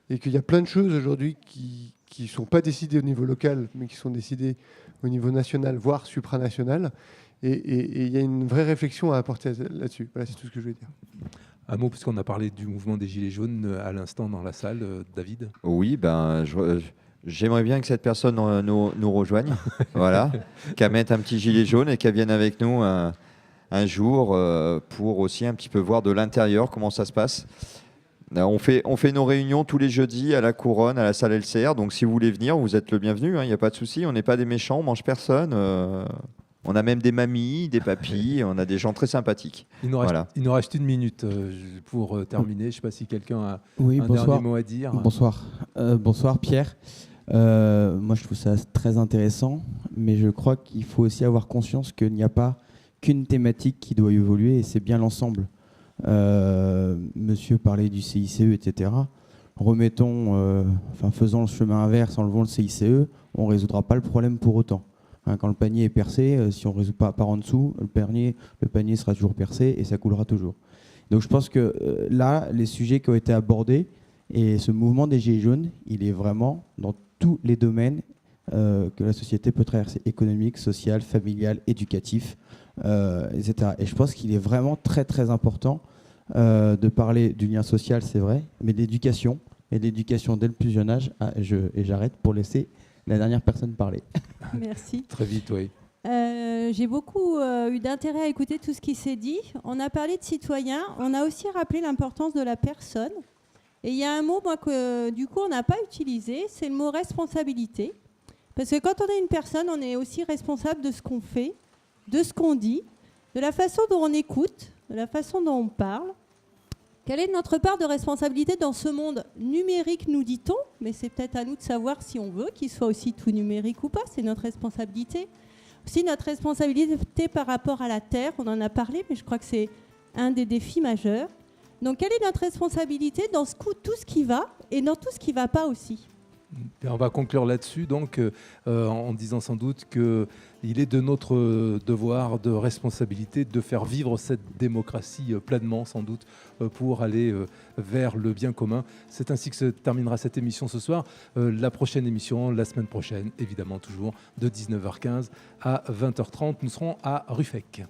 et qu'il y a plein de choses aujourd'hui qui ne sont pas décidées au niveau local, mais qui sont décidées au niveau national, voire supranational. Et il y a une vraie réflexion à apporter là-dessus. Voilà, c'est tout ce que je voulais dire. Un mot, puisqu'on a parlé du mouvement des Gilets jaunes à l'instant dans la salle, David. Oui, j'aimerais bien que cette personne nous rejoigne, voilà, qu'elle mette un petit gilet jaune et qu'elle vienne avec nous un jour pour aussi un petit peu voir de l'intérieur comment ça se passe. On fait nos réunions tous les jeudis à la Couronne, à la salle LCR, donc si vous voulez venir, vous êtes le bienvenu, il n'y a pas de souci, on n'est pas des méchants, on ne mange personne. On a même des mamies, des papis, on a des gens très sympathiques. Il nous reste 1 minute pour terminer. Je ne sais pas si quelqu'un a un dernier mot à dire. Bonsoir. Bonsoir Pierre. Moi je trouve ça très intéressant, mais je crois qu'il faut aussi avoir conscience qu'il n'y a pas qu'une thématique qui doit évoluer, et c'est bien l'ensemble. Monsieur parlait du CICE, etc. Faisons le chemin inverse, enlevons le CICE, on ne résoudra pas le problème pour autant. Quand le panier est percé, si on ne résout pas par en dessous, le panier sera toujours percé et ça coulera toujours. Donc je pense que là, les sujets qui ont été abordés, et ce mouvement des Gilets jaunes, il est vraiment dans tous les domaines que la société peut traverser, économique, social, familial, éducatif, etc. Et je pense qu'il est vraiment très très important de parler du lien social, c'est vrai, mais d'éducation, et d'éducation dès le plus jeune âge. Et j'arrête pour laisser la dernière personne parler. Merci. Très vite, oui. J'ai beaucoup eu d'intérêt à écouter tout ce qui s'est dit. On a parlé de citoyens, on a aussi rappelé l'importance de la personne. Et il y a un mot, moi, que du coup, on n'a pas utilisé, c'est le mot responsabilité. Parce que quand on est une personne, on est aussi responsable de ce qu'on fait, de ce qu'on dit, de la façon dont on écoute, de la façon dont on parle. Quelle est notre part de responsabilité dans ce monde numérique, nous dit-on, mais c'est peut-être à nous de savoir si on veut qu'il soit aussi tout numérique ou pas, c'est notre responsabilité. Aussi notre responsabilité par rapport à la Terre, on en a parlé, mais je crois que c'est un des défis majeurs. Donc quelle est notre responsabilité dans tout ce qui va et dans tout ce qui ne va pas aussi ? Et on va conclure là-dessus, donc, en disant sans doute qu'il est de notre devoir de responsabilité de faire vivre cette démocratie pleinement, sans doute, pour aller vers le bien commun. C'est ainsi que se terminera cette émission ce soir. La prochaine émission, la semaine prochaine, évidemment, toujours de 19h15 à 20h30. Nous serons à Ruffec.